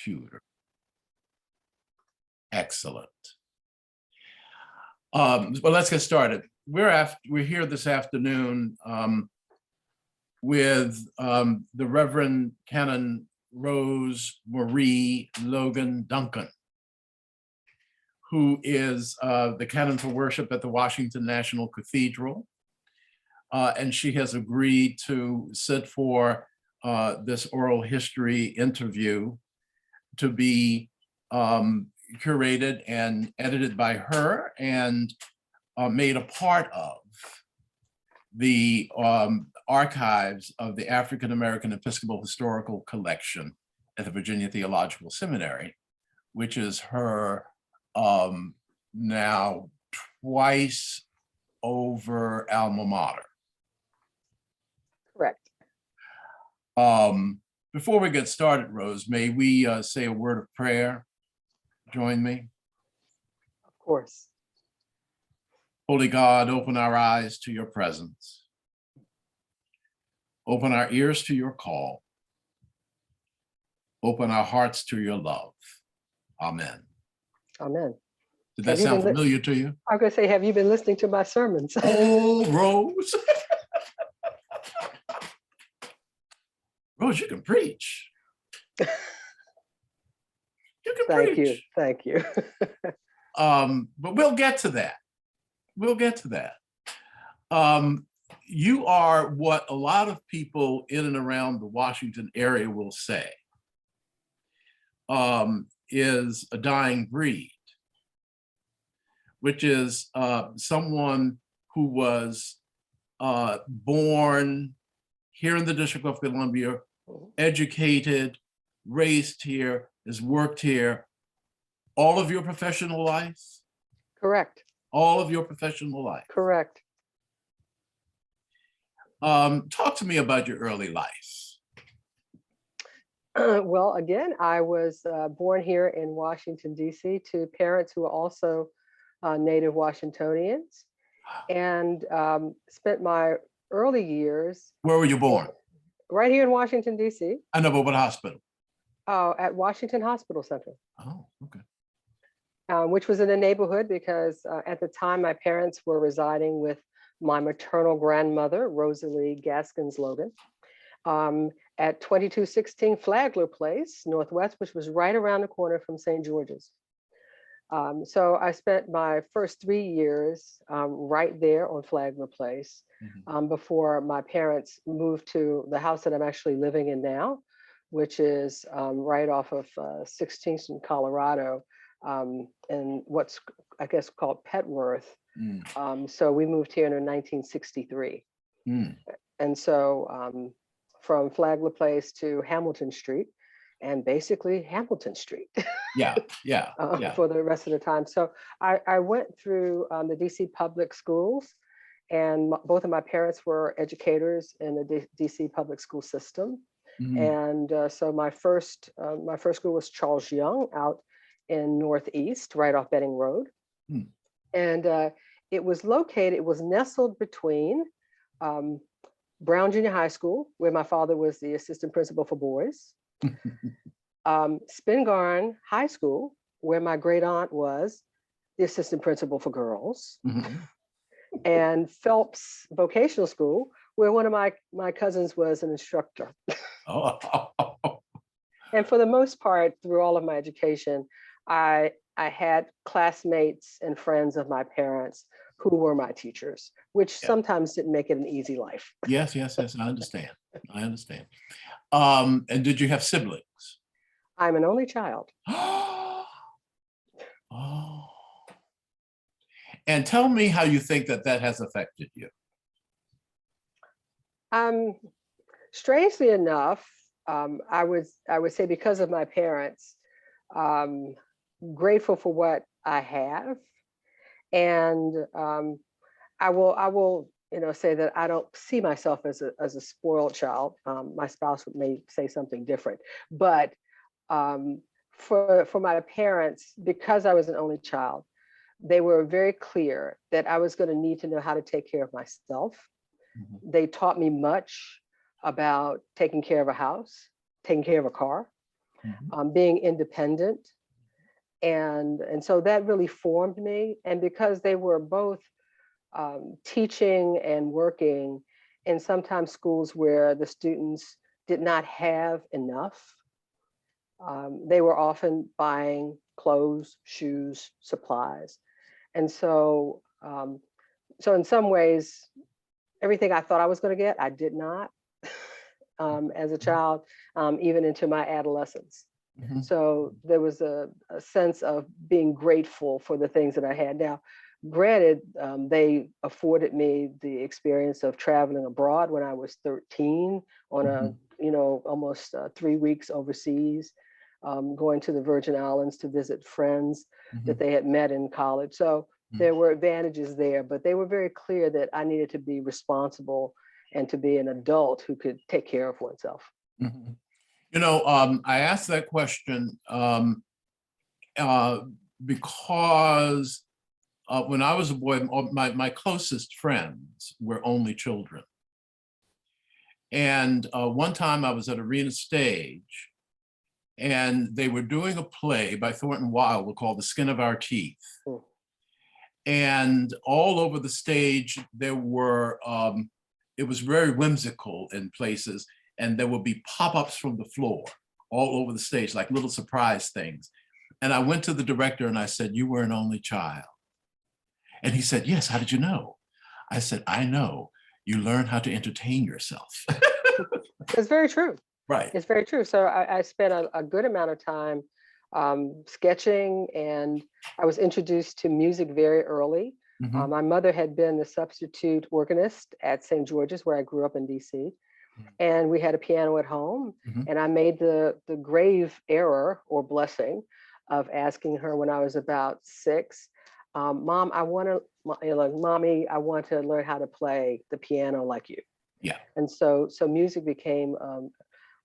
computer. Excellent. Well, let's get started. We're here this afternoon with the Reverend Canon Rosemarie Logan Duncan, who is the canon for worship at the Washington National Cathedral. And she has agreed to sit for this oral history interview to be curated and edited by her and made a part of the archives of the African American Episcopal Historical Collection at the Virginia Theological Seminary, which is her now twice over alma mater. Correct. Before we get started, Rose, may we say a word of prayer? Join me. Of course. Holy God, open our eyes to your presence. Open our ears to your call. Open our hearts to your love. Amen. Amen. Did that sound familiar to you? I was going to say, have you been listening to my sermons? Oh, Rose. Rose, you can preach. You can preach. Thank you. But we'll get to that. We'll get to that. You are what a lot of people in and around the Washington area will say is a dying breed, which is someone who was born here in the District of Columbia, educated, raised here, has worked here all of your professional life? Correct. All of your professional life? Correct. Talk to me about your early life. Well, again, I was born here in Washington, D.C. to parents who were also native Washingtonians, and spent my early years. Where were you born? Right here in Washington, D.C. I know, but what hospital? At Washington Hospital Center. Oh, okay. Which was in a neighborhood because at the time my parents were residing with my maternal grandmother, Rosalie Gaskins Logan, at 2216 Flagler Place, Northwest, which was right around the corner from St. George's. So I spent my first 3 years right there on Flagler Place before my parents moved to the house that I'm actually living in now, which is right off of 16th in Colorado, and what's, I guess, called Petworth. So we moved here in 1963. And so from Flagler Place to Hamilton Street, and basically Hamilton Street. For the rest of the time. So I went through the DC public schools, and both of my parents were educators in the DC public school system. And so my first school was Charles Young out in Northeast, right off Benning Road. And it was nestled between Brown Junior High School, where my father was the assistant principal for boys, Spingarn High School, where my great aunt was the assistant principal for girls, and Phelps Vocational School, where one of my cousins was an instructor. And for the most part, through all of my education, I had classmates and friends of my parents who were my teachers, which sometimes didn't make it an easy life. Yes, I understand. And did you have siblings? I'm an only child. Oh. And tell me how you think that has affected you. Strangely enough, I would say because of my parents, grateful for what I have, and I will say that I don't see myself as a spoiled child. My spouse may say something different, but for my parents, because I was an only child, they were very clear that I was going to need to know how to take care of myself. They taught me much about taking care of a house, taking care of a car, being independent. And so that really formed me. And because they were both teaching and working in sometimes schools where the students did not have enough, they were often buying clothes, shoes, supplies. And so, so in some ways, everything I thought I was going to get, I did not as a child, even into my adolescence. So there was a sense of being grateful for the things that I had. Now, granted, they afforded me the experience of traveling abroad when I was 13 on a, almost 3 weeks overseas, going to the Virgin Islands to visit friends that they had met in college. So there were advantages there, but they were very clear that I needed to be responsible and to be an adult who could take care of oneself. I asked that question because when I was a boy, my closest friends were only children. And one time I was at Arena Stage, and they were doing a play by Thornton Wilder called The Skin of Our Teeth. And all over the stage, there were, it was very whimsical in places, and there would be pop-ups from the floor all over the stage, like little surprise things. And I went to the director and I said, "You were an only child." And he said, "Yes, how did you know?" I said, "I know. You learn how to entertain yourself." It's very true. Right. It's very true. So I spent a good amount of time sketching, and I was introduced to music very early. My mother had been the substitute organist at St. George's, where I grew up in DC. And we had a piano at home. And I made the grave error or blessing of asking her when I was about 6, Mom, I want to, Mommy, I want to learn how to play the piano like you. Yeah. And so music became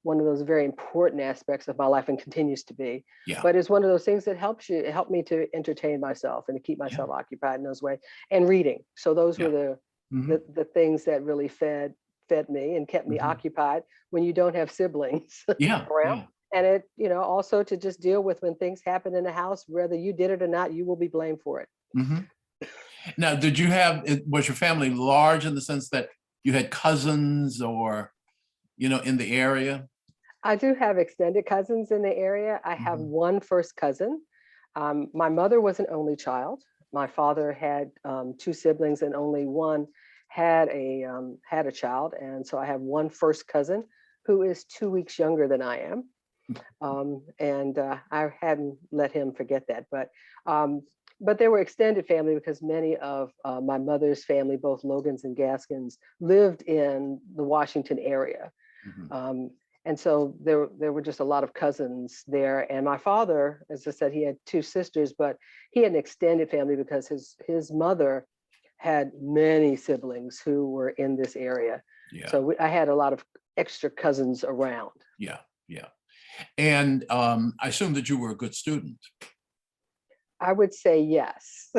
one of those very important aspects of my life, and continues to be. Yeah. But it's one of those things that helps you. It helped me to entertain myself and to keep myself occupied in those ways. And reading. So those were the things that really fed me and kept me occupied when you don't have siblings around. And it, also to just deal with when things happen in the house, whether you did it or not, you will be blamed for it. Now, was your family large in the sense that you had cousins or, in the area? I do have extended cousins in the area. I have one first cousin. My mother was an only child. My father had 2 siblings, and only one had a child. And so I have one first cousin who is 2 weeks younger than I am. And I hadn't let him forget that. But they were extended family because many of my mother's family, both Logans and Gaskins, lived in the Washington area. And so there were just a lot of cousins there. And my father, as I said, he had 2 sisters, but he had an extended family because his mother had many siblings who were in this area. So I had a lot of extra cousins around. Yeah. And I assume that you were a good student. I would say yes.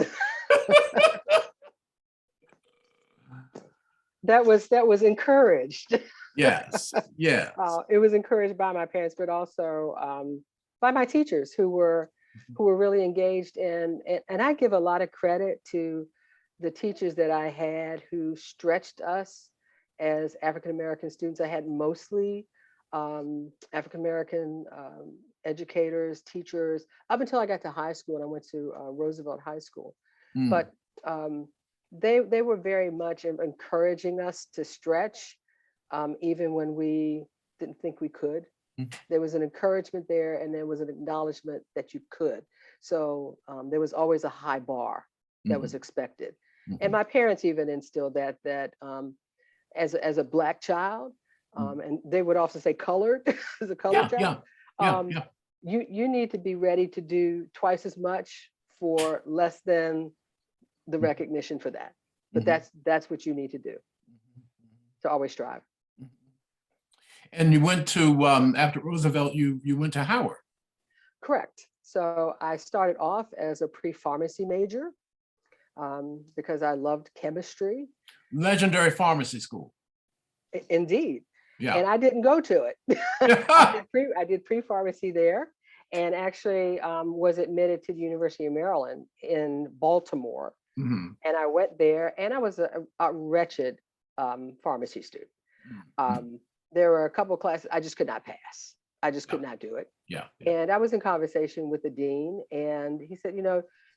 That was encouraged. Yes. It was encouraged by my parents, but also by my teachers who were really engaged in. And I give a lot of credit to the teachers that I had who stretched us as African-American students. I had mostly African-American educators, teachers, up until I got to high school and I went to Roosevelt High School. But they were very much encouraging us to stretch, even when we didn't think we could. There was an encouragement there, and there was an acknowledgement that you could. So there was always a high bar that was expected. And my parents even instilled that as a Black child, and they would also say colored, as a colored child. You need to be ready to do twice as much for less than the recognition for that. But that's what you need to do. To always strive. And you went to, after Roosevelt, you went to Howard. Correct. So I started off as a pre-pharmacy major because I loved chemistry. Legendary pharmacy school. Indeed. Yeah. And I didn't go to it. I did pre-pharmacy there, and actually was admitted to the University of Maryland in Baltimore. Mhm. And I went there, and I was a wretched pharmacy student. Mhm. There were a couple of classes I just could not pass. I just Yeah. could not do it. Yeah. And I was in conversation with the dean, and he said,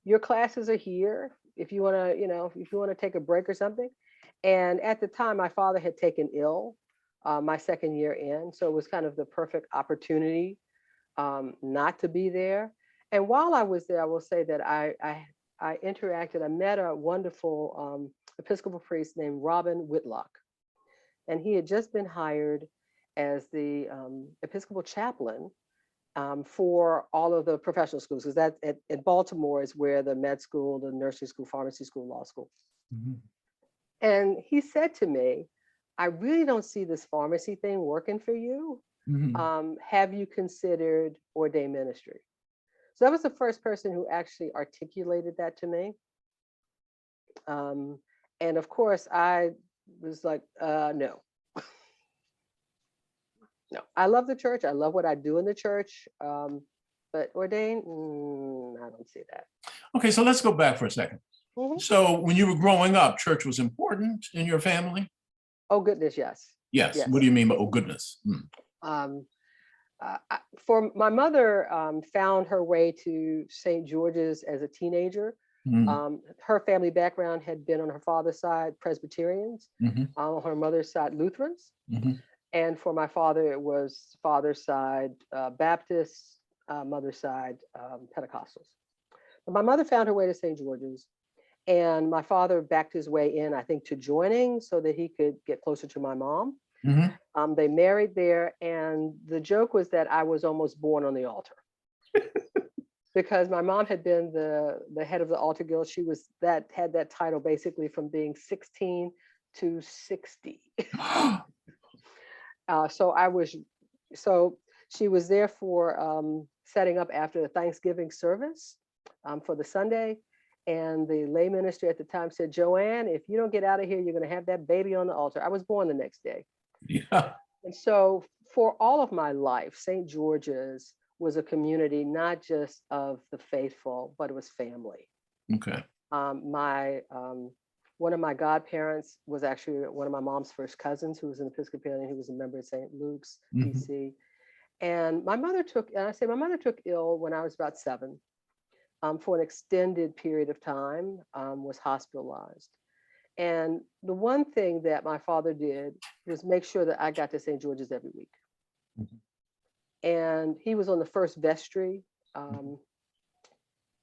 your classes are here if you want to, if you want to take a break or something. And at the time, my father had taken ill my second year in, so it was kind of the perfect opportunity not to be there. And while I was there, I will say that I interacted. I met a wonderful Episcopal priest named Robin Whitlock, and he had just been hired as the Episcopal chaplain for all of the professional schools, because that at Baltimore is where the med school, the nursing school, pharmacy school, law school. Mhm. And he said to me, I really don't see this pharmacy thing working for you. Mhm. Have you considered ordained ministry? So that was the first person who actually articulated that to me. And of course, I was like, no, no. I love the church. I love what I do in the church. But ordained, I don't see that. Okay, so let's go back for a second. Mhm. So when you were growing up, church was important in your family? Oh, goodness, yes. Yes. What Yes. do you mean by, oh, goodness? Um, for my mother found her way to St. George's as a teenager. Mhm. Her family background had been on her father's side Presbyterians, Mhm. on her mother's side Lutherans, Mhm. and for my father it was father's side Baptist, mother's side Pentecostals. But my mother found her way to St. George's, and my father backed his way in, I think, to joining so that he could get closer to my mom. Mhm. They married there, and the joke was that I was almost born on the altar because my mom had been the head of the altar guild. She had that title basically from being 16 to 60. So she was there for setting up after the Thanksgiving service for the Sunday. And the lay minister at the time said, Joanne, if you don't get out of here, you're going to have that baby on the altar. I was born the next day. Yeah. And so for all of my life, St. George's was a community, not just of the faithful, but it was family. Okay. My one of my godparents was actually one of my mom's first cousins, who was an Episcopalian, who was a member of St. Luke's, Mhm. DC. And my mother took ill when I was about 7 for an extended period of time, was hospitalized. And the one thing that my father did was make sure that I got to St. George's every week. Mhm. And he was on the first vestry.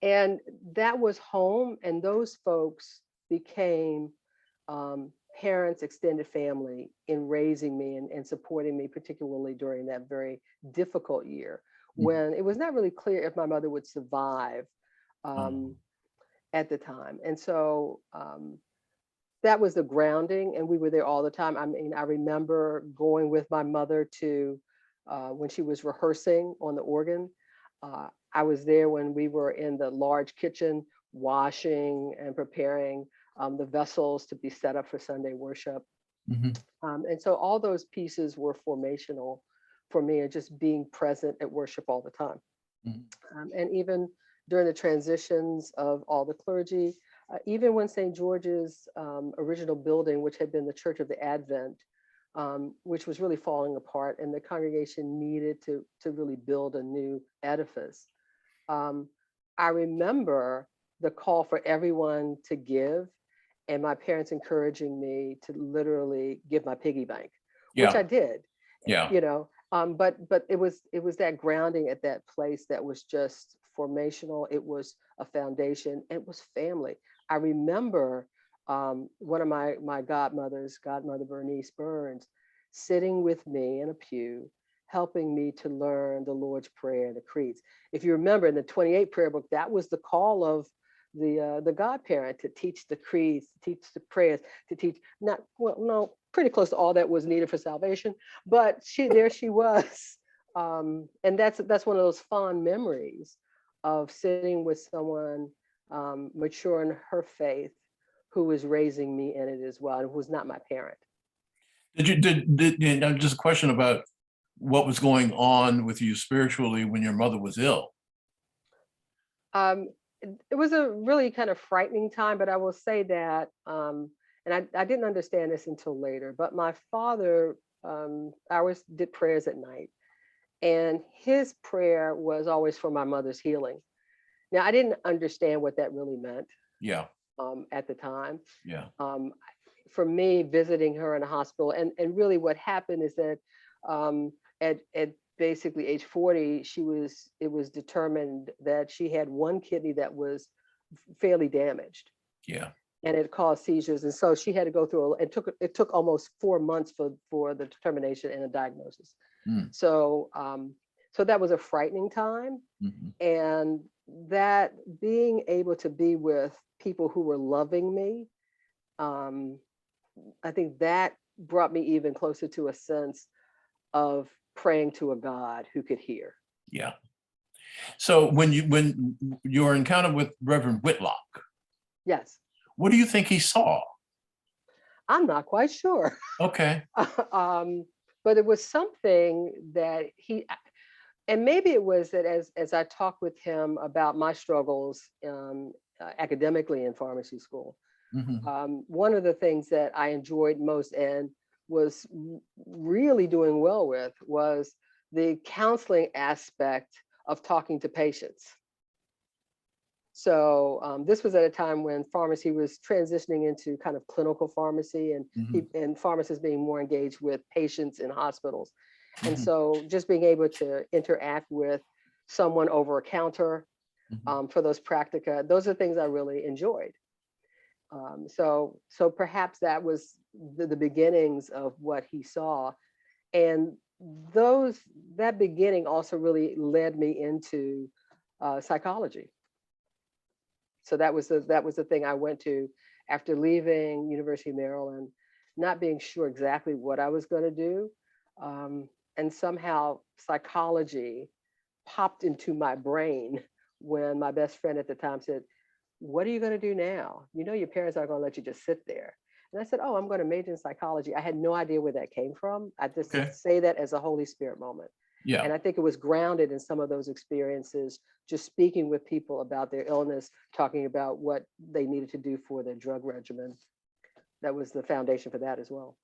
And that was home. And those folks became parents, extended family in raising me and supporting me, particularly during that very difficult year when it was not really clear if my mother would survive at the time. And so that was the grounding, and we were there all the time. I mean, I remember going with my mother to when she was rehearsing on the organ. I was there when we were in the large kitchen washing and preparing the vessels to be set up for Sunday worship. Mhm. And so all those pieces were formational for me, and just being present at worship all the time. Mhm. And even during the transitions of all the clergy, even when St. George's original building, which had been the Church of the Advent, which was really falling apart, and the congregation needed to really build a new edifice. I remember the call for everyone to give, and my parents encouraging me to literally give my piggy bank, which Yeah. I did. Yeah. But it was that grounding at that place that was just formational. It was a foundation. It was family. I remember one of my godmothers, godmother Bernice Burns, sitting with me in a pew, helping me to learn the Lord's Prayer and the creeds. If you remember in the 28 prayer book, that was the call of the godparent to teach the creeds, to teach the prayers, to teach pretty close to all that was needed for salvation. But there she was, and that's one of those fond memories of sitting with someone mature in her faith, who was raising me in it as well, and who was not my parent. Just a question about what was going on with you spiritually when your mother was ill? Um, it was a really kind of frightening time, but I will say that, and I didn't understand this until later, but my father, I always did prayers at night, and his prayer was always for my mother's healing. Now, I didn't understand what that really meant Yeah, at the time. yeah, Um, for me, visiting her in a hospital, and really what happened is that at basically age 40, it was determined that she had one kidney that was fairly damaged, yeah. and it caused seizures. And so she had to go through, it took almost 4 months for the determination and a diagnosis. Mm, So so that was a frightening time. mhm. And that being able to be with people who were loving me, um, I think that brought me even closer to a sense of praying to a God who could hear. Yeah. So when your encounter with Reverend Whitlock, Yes, what do you think he saw? I'm not quite sure. Okay. um, but it was something that and maybe it was that as I talked with him about my struggles academically in pharmacy school, Mhm. one of the things that I enjoyed most and was really doing well with was the counseling aspect of talking to patients. So this was at a time when pharmacy was transitioning into kind of clinical pharmacy, and Mhm. and pharmacists being more engaged with patients in hospitals. And Mhm. so just being able to interact with someone over a counter Mhm. for those practica, those are things I really enjoyed. So perhaps that was the beginnings of what he saw. And those that beginning also really led me into psychology. So that was the thing I went to after leaving University of Maryland, not being sure exactly what I was going to do. And somehow psychology popped into my brain when my best friend at the time said, "What are you going to do now? You know, your parents aren't going to let you just sit there." And I said, "Oh, I'm going to major in psychology." I had no idea where that came from. I just Okay. say that as a Holy Spirit moment. Yeah. And I think it was grounded in some of those experiences, just speaking with people about their illness, talking about what they needed to do for their drug regimen. That was the foundation for that as well.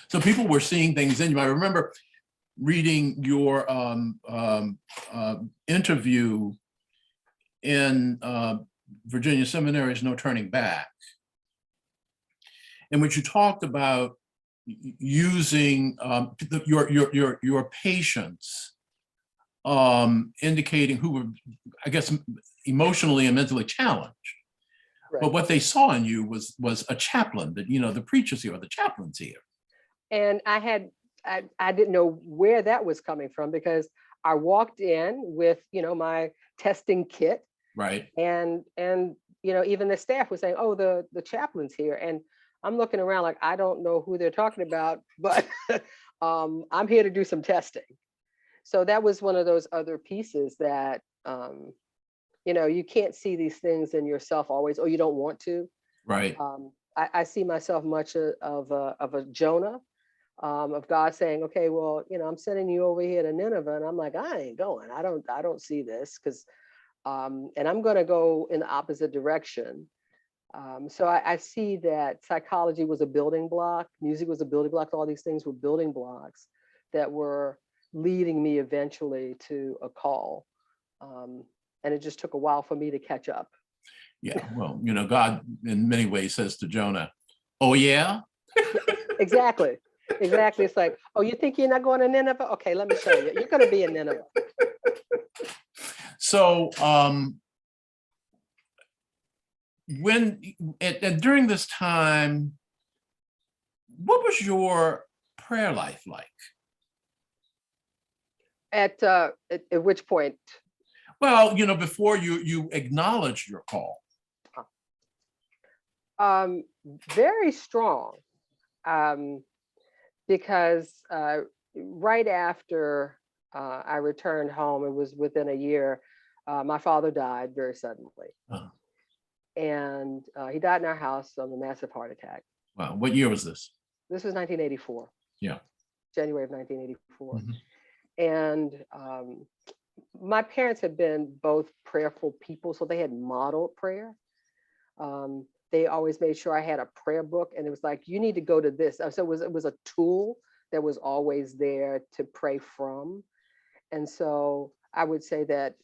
So people were seeing things in you. I remember reading your interview in Virginia Seminary's No Turning Back, in which you talked about using your patients, indicating who were, I guess, emotionally and mentally challenged. Right. But what they saw in you was a chaplain, that, the preacher's here or the chaplain's here. And I didn't know where that was coming from, because I walked in with, my testing kit, Right. and even the staff was saying, "Oh, the chaplain's here." And I'm looking around like I don't know who they're talking about, but I'm here to do some testing. So that was one of those other pieces that you can't see these things in yourself always, or you don't want to. Right. I see myself much of a Jonah, of God saying, "Okay, well, I'm sending you over here to Nineveh," and I'm like, "I ain't going. I don't see this, because and I'm going to go in the opposite direction." So I see that psychology was a building block, music was a building block, all these things were building blocks that were leading me eventually to a call. And it just took a while for me to catch up. Yeah. Well, God in many ways says to Jonah, "Oh yeah." Exactly. Exactly. It's like, "Oh, you think you're not going to Nineveh? Okay, let me show you. You're going to be in Nineveh." So when and during this time, what was your prayer life like? At which point? Well, before you acknowledged your call. Very strong. Um, because right after I returned home, it was within a year, my father died very suddenly. Uh, And he died in our house of a massive heart attack. wow. What year was this? This was 1984. Yeah. January of 1984. Mhm. And my parents had been both prayerful people, so they had modeled prayer. They always made sure I had a prayer book, and it was like, you need to go to this. So it was a tool that was always there to pray from. And so I would say that,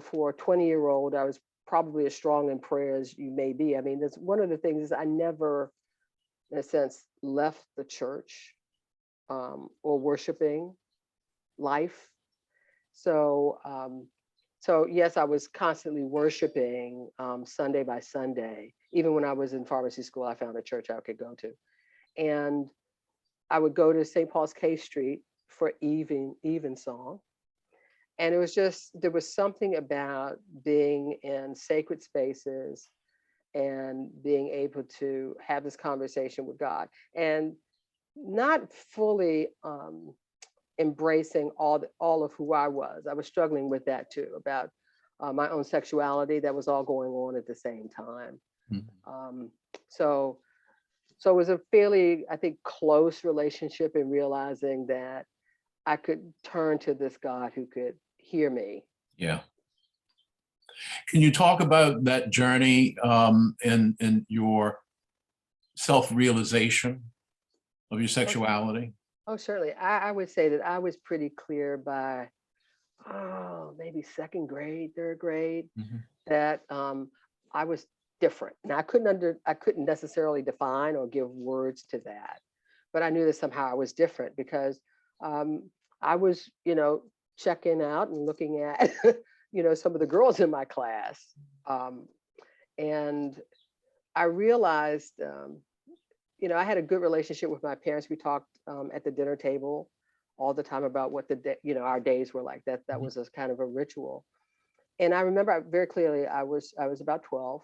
for a 20-year-old, I was probably as strong in prayer as you may be. I mean, that's one of the things is I never, in a sense, left the church or worshiping life. So, yes, I was constantly worshiping Sunday by Sunday. Even when I was in pharmacy school, I found a church I could go to. And I would go to St. Paul's K Street for evensong. And it was just, there was something about being in sacred spaces and being able to have this conversation with God and not fully embracing all of who I was. I was struggling with that too, about my own sexuality that was all going on at the same time. Mhm. So it was a fairly, I think, close relationship in realizing that I could turn to this God who could hear me. Yeah. Can you talk about that journey and your self-realization of your sexuality? Oh, certainly. I would say that I was pretty clear by, maybe second grade, third grade, Mhm. that I was different. And I couldn't necessarily define or give words to that, but I knew that somehow I was different because I was, checking out and looking at, some of the girls in my class. Um, and I realized, I had a good relationship with my parents. We talked at the dinner table all the time about what our days were like. That Mhm. was a kind of a ritual. And I remember very clearly, I was about 12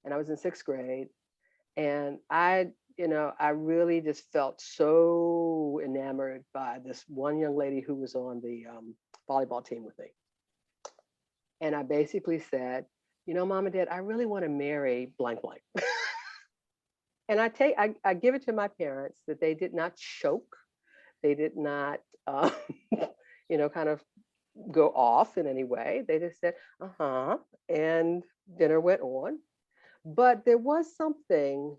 and I was in sixth grade. And I really just felt so enamored by this one young lady who was on the volleyball team with me. And I basically said, Mom and Dad, I really want to marry blank blank. And I give it to my parents that they did not choke. They did not, kind of go off in any way. They just said, uh-huh. And dinner went on. But there was something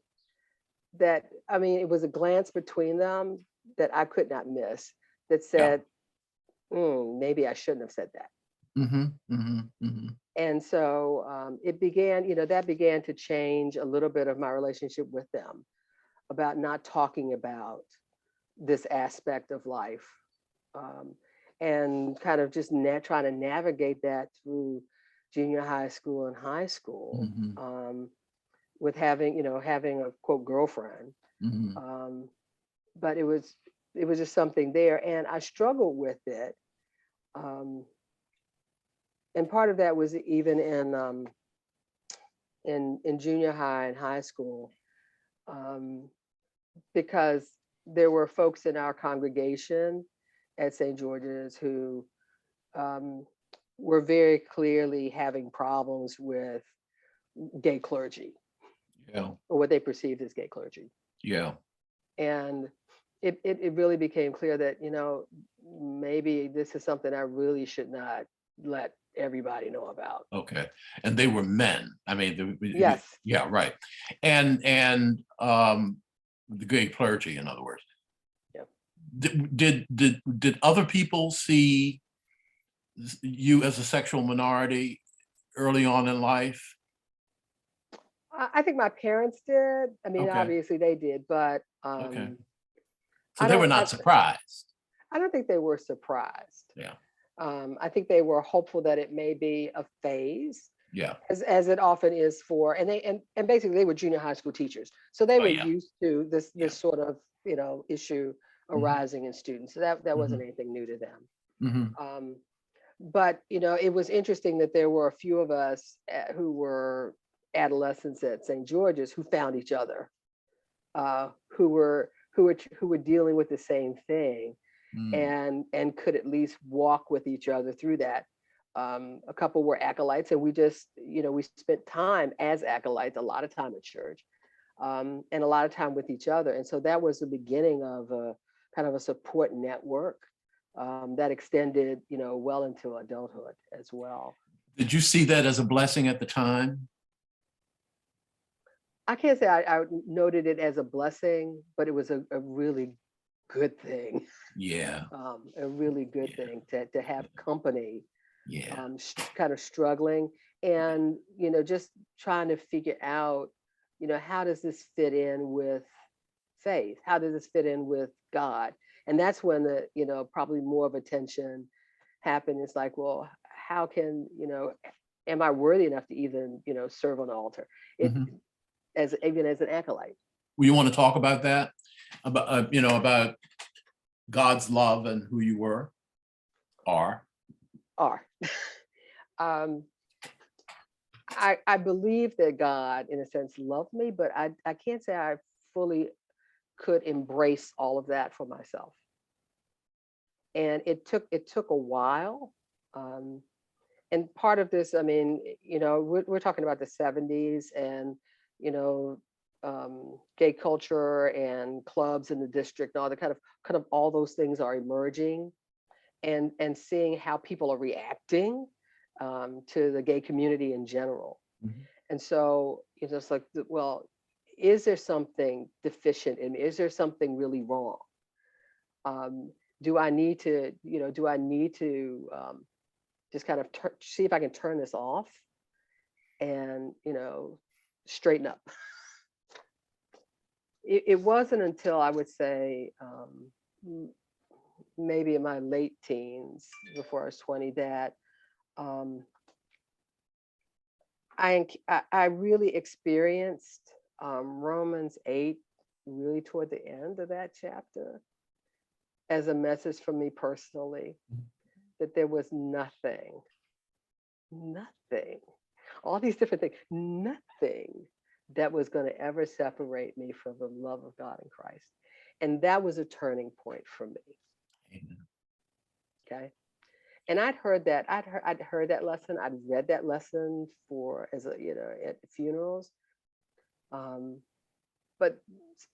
that, I mean, it was a glance between them that I could not miss that Yeah. said, maybe I shouldn't have said that. Mhm. Mhm. Mhm. And so it began, that began to change a little bit of my relationship with them about not talking about this aspect of life, and kind of just trying to navigate that through junior high school and high school, Mhm. with having a quote girlfriend. Mhm. Um, but it was just something there, and I struggled with it. Um, and part of that was even in junior high and high school, um, because there were folks in our congregation at St. George's who um, were very clearly having problems with gay clergy, Yeah. or what they perceived as gay clergy. Yeah. And it really became clear that, maybe this is something I really should not let everybody know about. Okay. And they were men. I mean, Yes. yeah, right. And the gay clergy, in other words. Yeah. Did other people see you as a sexual minority early on in life? I think my parents did. I mean, Okay. obviously they did, but Okay. So I they were don't. not surprised. I don't think they were surprised. Yeah. I think they were hopeful that it may be a phase, Yeah. as it often is for, and basically they were junior high school teachers, so they Oh were yeah. used to this Yeah. sort of issue Mhm. arising in students. So that wasn't Mhm. anything new to them. Mhm. But it was interesting that there were a few of us who were adolescents at St. George's who found each other, who were dealing with the same thing, Mm. and could at least walk with each other through that. A couple were acolytes, and we just, we spent time as acolytes, a lot of time at church. and a lot of time with each other. And so that was the beginning of a kind of a support network that extended, well into adulthood as well. Did you see that as a blessing at the time? I can't say I noted it as a blessing, but it was a really good thing. Yeah. A really good thing to have company, Yeah. kind of struggling and, just trying to figure out, how does this fit in with faith? How does this fit in with God? And that's when the, probably more of a tension happened. It's like, well, how can, am I worthy enough to even, serve on the altar? Mhm. Even as an acolyte. Well, you want to talk about that? About God's love and who you are? um, I believe that God, in a sense, loved me, but I can't say I fully could embrace all of that for myself. And it took a while. And part of this, I mean, we're talking about the 70s and, gay culture and clubs in the district and all the kind of all those things are emerging, and seeing how people are reacting to the gay community in general. Mhm. And so it's like, well, is there something deficient in me? Is there something really wrong? Do I need to, just kind of see if I can turn this off and, straighten up? It wasn't until I would say maybe in my late teens, before I was 20, that I really experienced Romans 8 really toward the end of that chapter as a message for me personally, that there was nothing, all these different things, nothing that was going to ever separate me from the love of God in Christ. And that was a turning point for me. Amen. Okay. And I'd heard that lesson. I'd read that lesson at funerals. And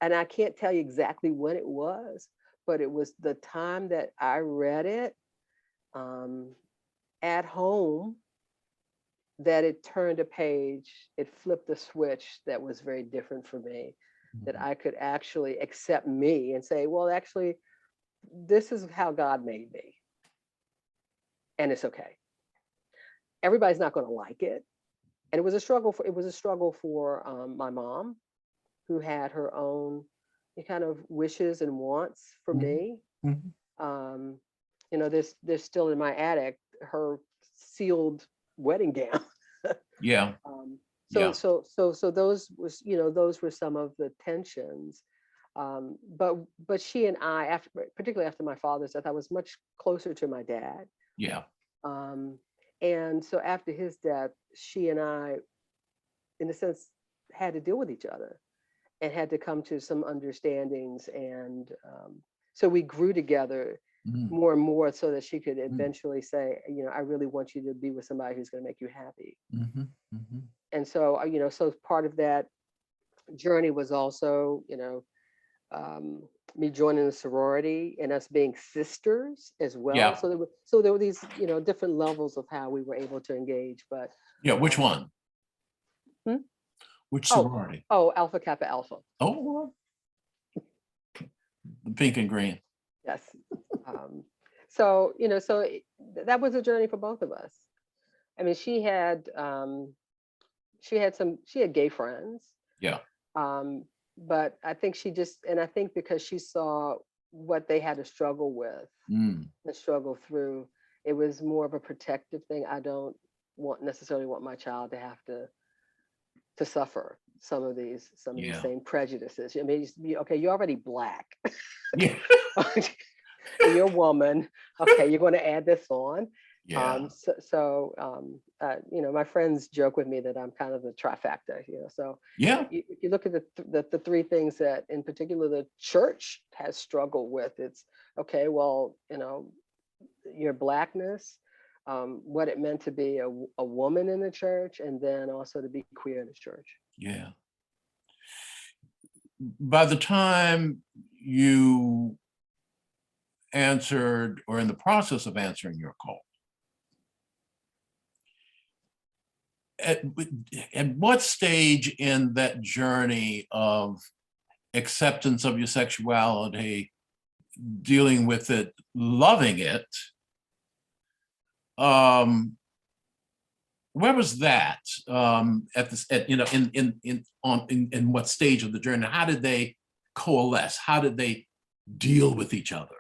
I can't tell you exactly when it was, but it was the time that I read it at home, that it turned a page, it flipped a switch that was very different for me, that I could actually accept me and say, well, actually, this is how God made me. And it's okay. Everybody's not going to like it. And it was a struggle for my mom, who had her own kind of wishes and wants for me. There's still in my attic her sealed wedding gown. Yeah. So those were some of the tensions. But she and I, particularly after my father's death, I was much closer to my dad. Yeah. And so after his death, she and I, in a sense, had to deal with each other and had to come to some understandings. And so we grew together more and more, so that she could eventually say, I really want you to be with somebody who's going to make you happy. And so, so part of that journey was also, me joining the sorority and us being sisters as well. Yeah. So there were these, different levels of how we were able to engage. But Yeah. Which one? Which sorority? Oh, Alpha Kappa Alpha. Oh, the pink and green. Yes. So that was a journey for both of us. I mean, she had gay friends. Yeah. But I think I think because she saw what they had to struggle with and struggle through, it was more of a protective thing. I don't necessarily want my child to have to suffer some of these same prejudices. I mean, okay, you're already Black. Yeah. You're a woman. Okay, you're going to add this on. Yeah. My friends joke with me that I'm kind of the trifecta. So Yeah. You look at the three things that, in particular, the church has struggled with. It's okay. Well, your Blackness, what it meant to be a woman in the church, and then also to be queer in the church. Yeah. by the time you answered or in the process of answering your call, at what stage in that journey of acceptance of your sexuality, dealing with it, loving it, where was that at this, at, you know, in what stage of the journey? How did they coalesce? How did they deal with each other?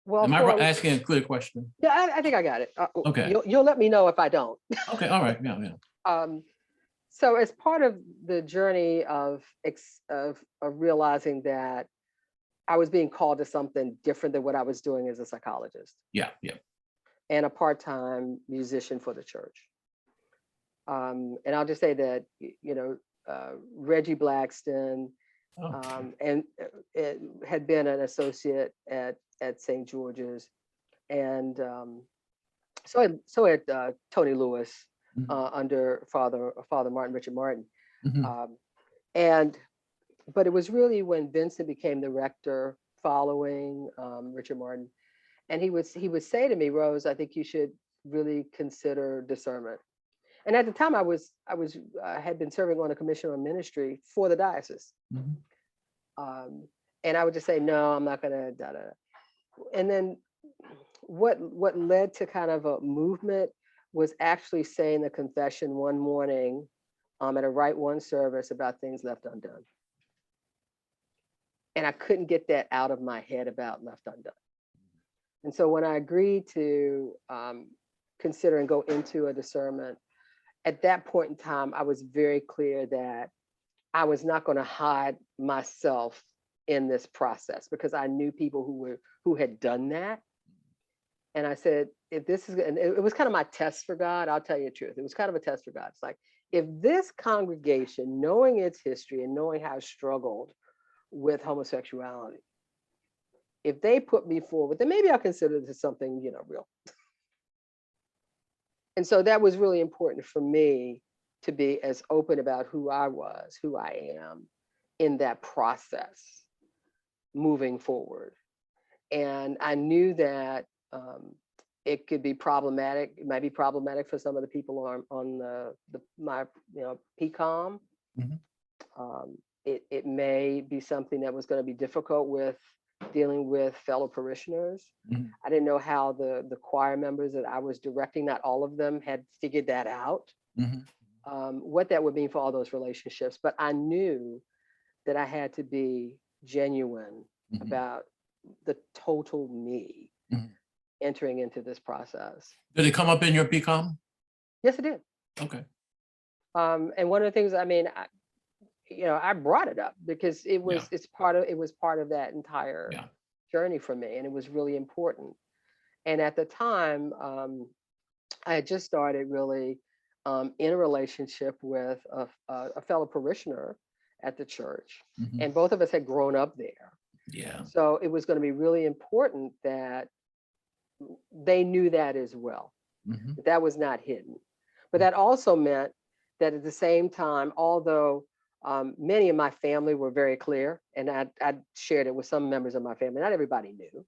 Well, Am I asking a clear question? yeah, I think I got it. Okay. You'll let me know if I don't. Okay. All right. Yeah. Yeah. So as part of the journey of realizing that I was being called to something different than what I was doing as a psychologist Yeah. Yeah. and a part-time musician for the church. And I'll just say that, you know, Reggie Blackston Oh. and it had been an associate at St. George's, and so had Tony Lewis under Father Martin, Richard Martin. Mhm. But it was really when Vincent became the rector following Richard Martin, and he would say to me, Rose, I think you should really consider discernment. And at the time, I had been serving on a commission on ministry for the diocese, Mhm. and I would just say, no, I'm not gonna. And then what led to kind of a movement was actually saying the confession one morning at a Rite One service about things left undone. And I couldn't get that out of my head about left undone. And so when I agreed to consider and go into a discernment, at that point in time, I was very clear that I was not going to hide myself in this process because I knew people who had done that. And I said, if this is, and it was kind of my test for God, I'll tell you the truth. It was kind of a test for God. It's like, if this congregation, knowing its history and knowing how it struggled with homosexuality, if they put me forward, then maybe I'll consider this something, you know, real. And so that was really important for me to be as open about who I was, who I am in that process moving forward. And I knew that it could be problematic. It might be problematic for some of the people on my PCOM. Mhm. It may be something that was going to be difficult with dealing with fellow parishioners. Mhm. I didn't know how the choir members that I was directing, not all of them had figured that out, Mhm. what that would mean for all those relationships. But I knew that I had to be genuine Mhm. about the total me Mhm. entering into this process. Did it come up in your PCOM? Yes, it did. Okay. And one of the things, I mean, I brought it up because it was part of that entire Yeah. journey for me, and it was really important. And at the time, I had just started really in a relationship with a fellow parishioner at the church, Mhm. and both of us had grown up there. Yeah. So it was going to be really important that they knew that as well. Mhm. That was not hidden. But that also meant that at the same time, although many of my family were very clear, and I shared it with some members of my family, not everybody knew.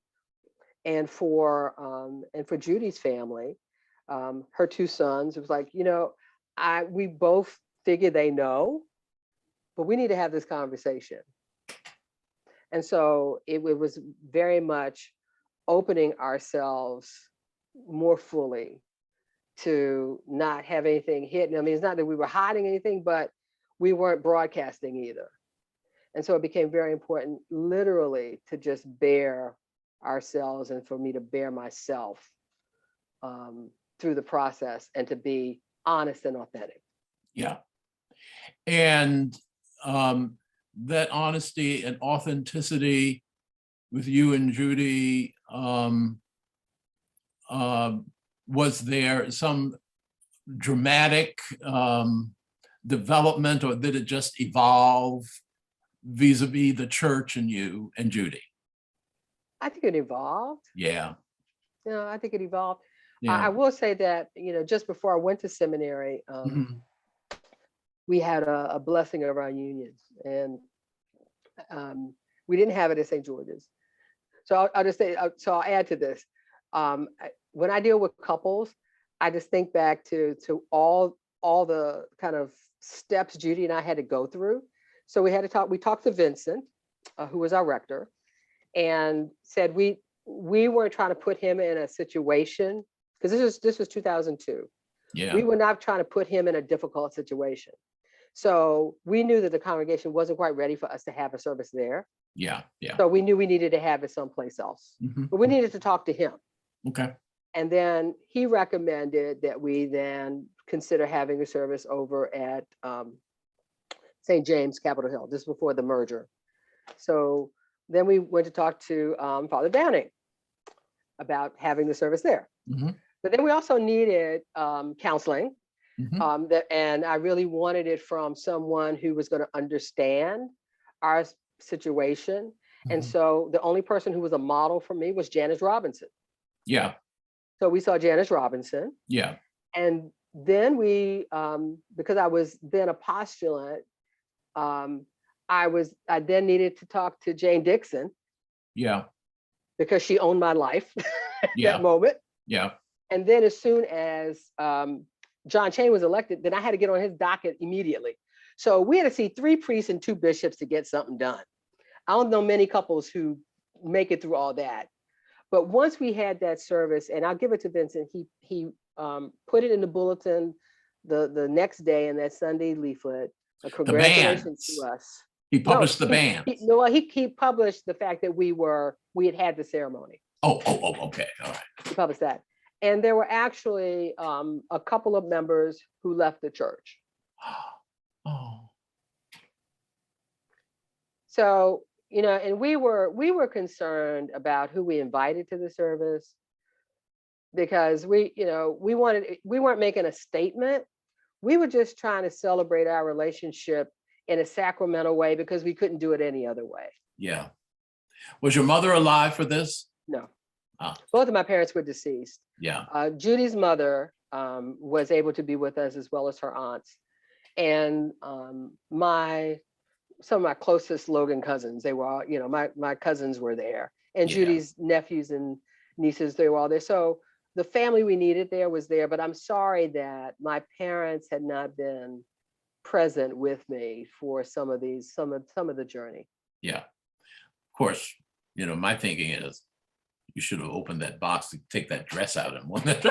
And for Judy's family, her two sons, it was like, we both figure they know, but we need to have this conversation. And so it was very much opening ourselves more fully to not have anything hidden. I mean, it's not that we were hiding anything, but we weren't broadcasting either. And so it became very important, literally, to just bear ourselves and for me to bear myself through the process and to be honest and authentic. Yeah. And that honesty and authenticity with you and Judy, was there some dramatic development, or did it just evolve vis-a-vis the church and you and Judy? I think it evolved. Yeah. I think it evolved. Yeah. I will say that, just before I went to seminary, Mhm. we had a blessing of our unions, and we didn't have it at St. George's. So I'll just say, so I'll add to this. When I deal with couples, I just think back to all the kind of steps Judy and I had to go through. So we talked to Vincent, who was our rector, and said we weren't trying to put him in a situation, because this was 2002. Yeah. We were not trying to put him in a difficult situation. So we knew that the congregation wasn't quite ready for us to have a service there. Yeah. Yeah. So we knew we needed to have it someplace else, but we needed to talk to him. Okay. And then he recommended that we then consider having a service over at St. James, Capitol Hill, just before the merger. So then we went to talk to Father Downing about having the service there. But then we also needed counseling. And I really wanted it from someone who was going to understand our situation. And so the only person who was a model for me was Janice Robinson. Yeah. So we saw Janice Robinson. Yeah. And then we, because I was then a postulant, I then needed to talk to Jane Dixon. Yeah. Because she owned my life at that moment. Yeah. And then as soon as John Chain was elected, then I had to get on his docket immediately. So we had to see 3 priests and 2 bishops to get something done. I don't know many couples who make it through all that. But once we had that service, and I'll give it to Vincent, he put it in the bulletin the next day in that Sunday leaflet. Congratulations to us. He published the band. He published the fact that we had the ceremony. Oh, okay. All right. He published that. And there were actually a couple of members who left the church. Oh. So, and we were concerned about who we invited to the service, because we weren't making a statement. We were just trying to celebrate our relationship in a sacramental way, because we couldn't do it any other way. Yeah. Was your mother alive for this? No. Ah. Both of my parents were deceased. Yeah. Judy's mother was able to be with us, as well as her aunts. And some of my closest Logan cousins, they were all, my cousins were there. And Judy's nephews and nieces, they were all there. So the family we needed there was there, but I'm sorry that my parents had not been present with me for some of the journey. Yeah. Of course, my thinking is you should have opened that box to take that dress out and won that.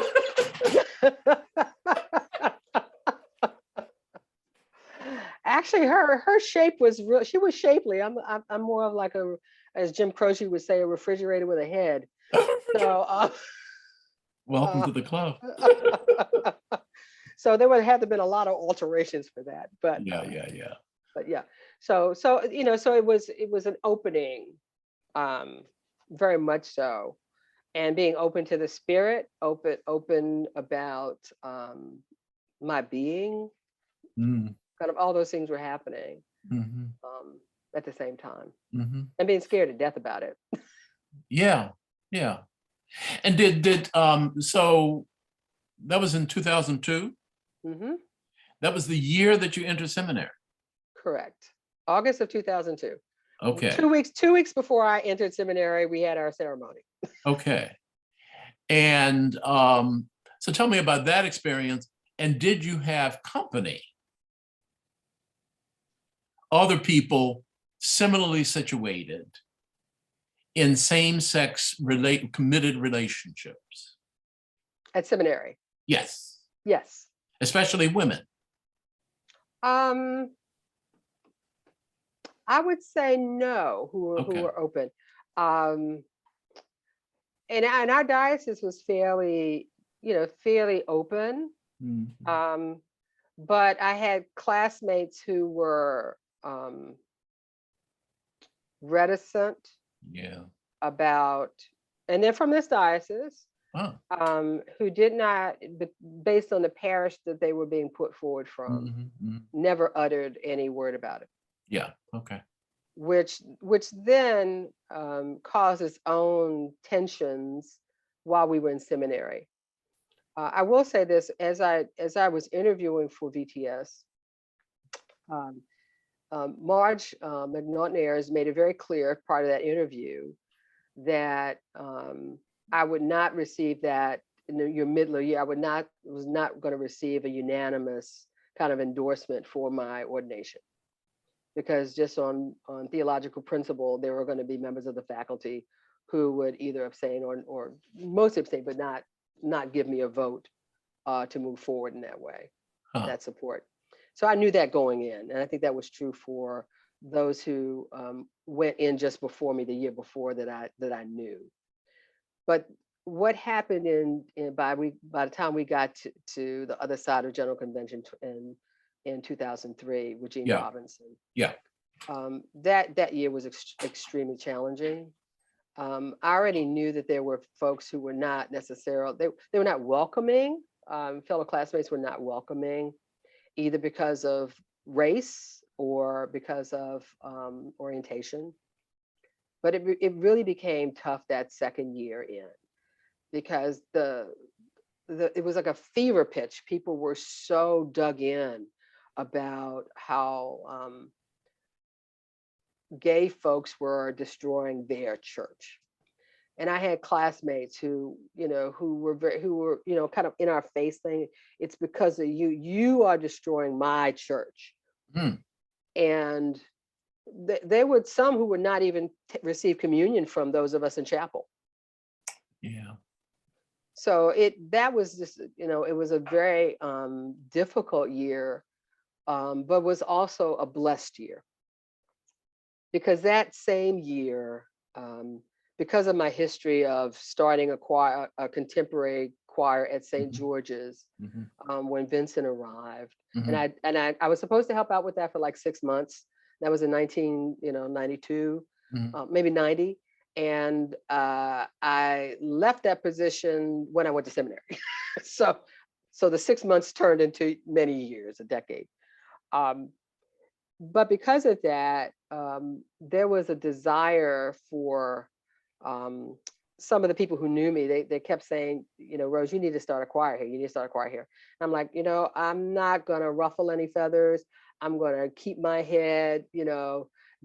Actually, her shape was real. She was shapely. I'm more of like as Jim Croce would say, a refrigerator with a head. So welcome to the club. So there would have to been a lot of alterations for that, but yeah. But yeah, so so it was an opening, very much so, and being open to the Spirit, open about my being. Kind of all those things were happening at the same time, and being scared to death about it. Yeah. And did so that was in 2002? That was the year that you entered seminary? Correct. August of 2002. Okay. 2 weeks before I entered seminary, we had our ceremony. Okay. And so tell me about that experience. And did you have company? Other people similarly situated in same-sex committed relationships? At seminary? Yes. Yes. Especially women? I would say no, who were open. And our diocese was fairly open. But I had classmates who were reticent about, and they're from this diocese, who did not, based on the parish that they were being put forward from, never uttered any word about it. Yeah. Okay. Which then caused its own tensions while we were in seminary. I will say this: as I was interviewing for VTS, Um, Marge McNaughton-Ayers made it very clear, part of that interview, that I would not receive that in your middle of the year. Was not going to receive a unanimous kind of endorsement for my ordination, because just on theological principle, there were going to be members of the faculty who would either abstain or mostly abstain, but not give me a vote to move forward in that way, that support. So I knew that going in, and I think that was true for those who went in just before me, the year before, that I knew. But what happened by the time we got to the other side of General Convention in 2003 with Gene Robinson, that year was extremely challenging. I already knew that there were folks who were not necessarily, they were not welcoming. Fellow classmates were not welcoming, either because of race or because of orientation. But it really became tough that second year in, because it was like a fever pitch. People were so dug in about how gay folks were destroying their church. And I had classmates who were, kind of in our face saying, it's because of you, you are destroying my church. And there were some who would not even receive communion from those of us in chapel. Yeah. So that was just, it was a very difficult year, but was also a blessed year. Because that same year, because of my history of starting a contemporary choir at St. George's when Vincent arrived, and I was supposed to help out with that for like 6 months. That was in 1992, maybe 90, and I left that position when I went to seminary. so the 6 months turned into many years, a decade. But because of that, there was a desire for some of the people who knew me. They kept saying, Rose, you need to start a choir here. You need to start a choir here. And I'm like, I'm not going to ruffle any feathers. I'm going to keep my head,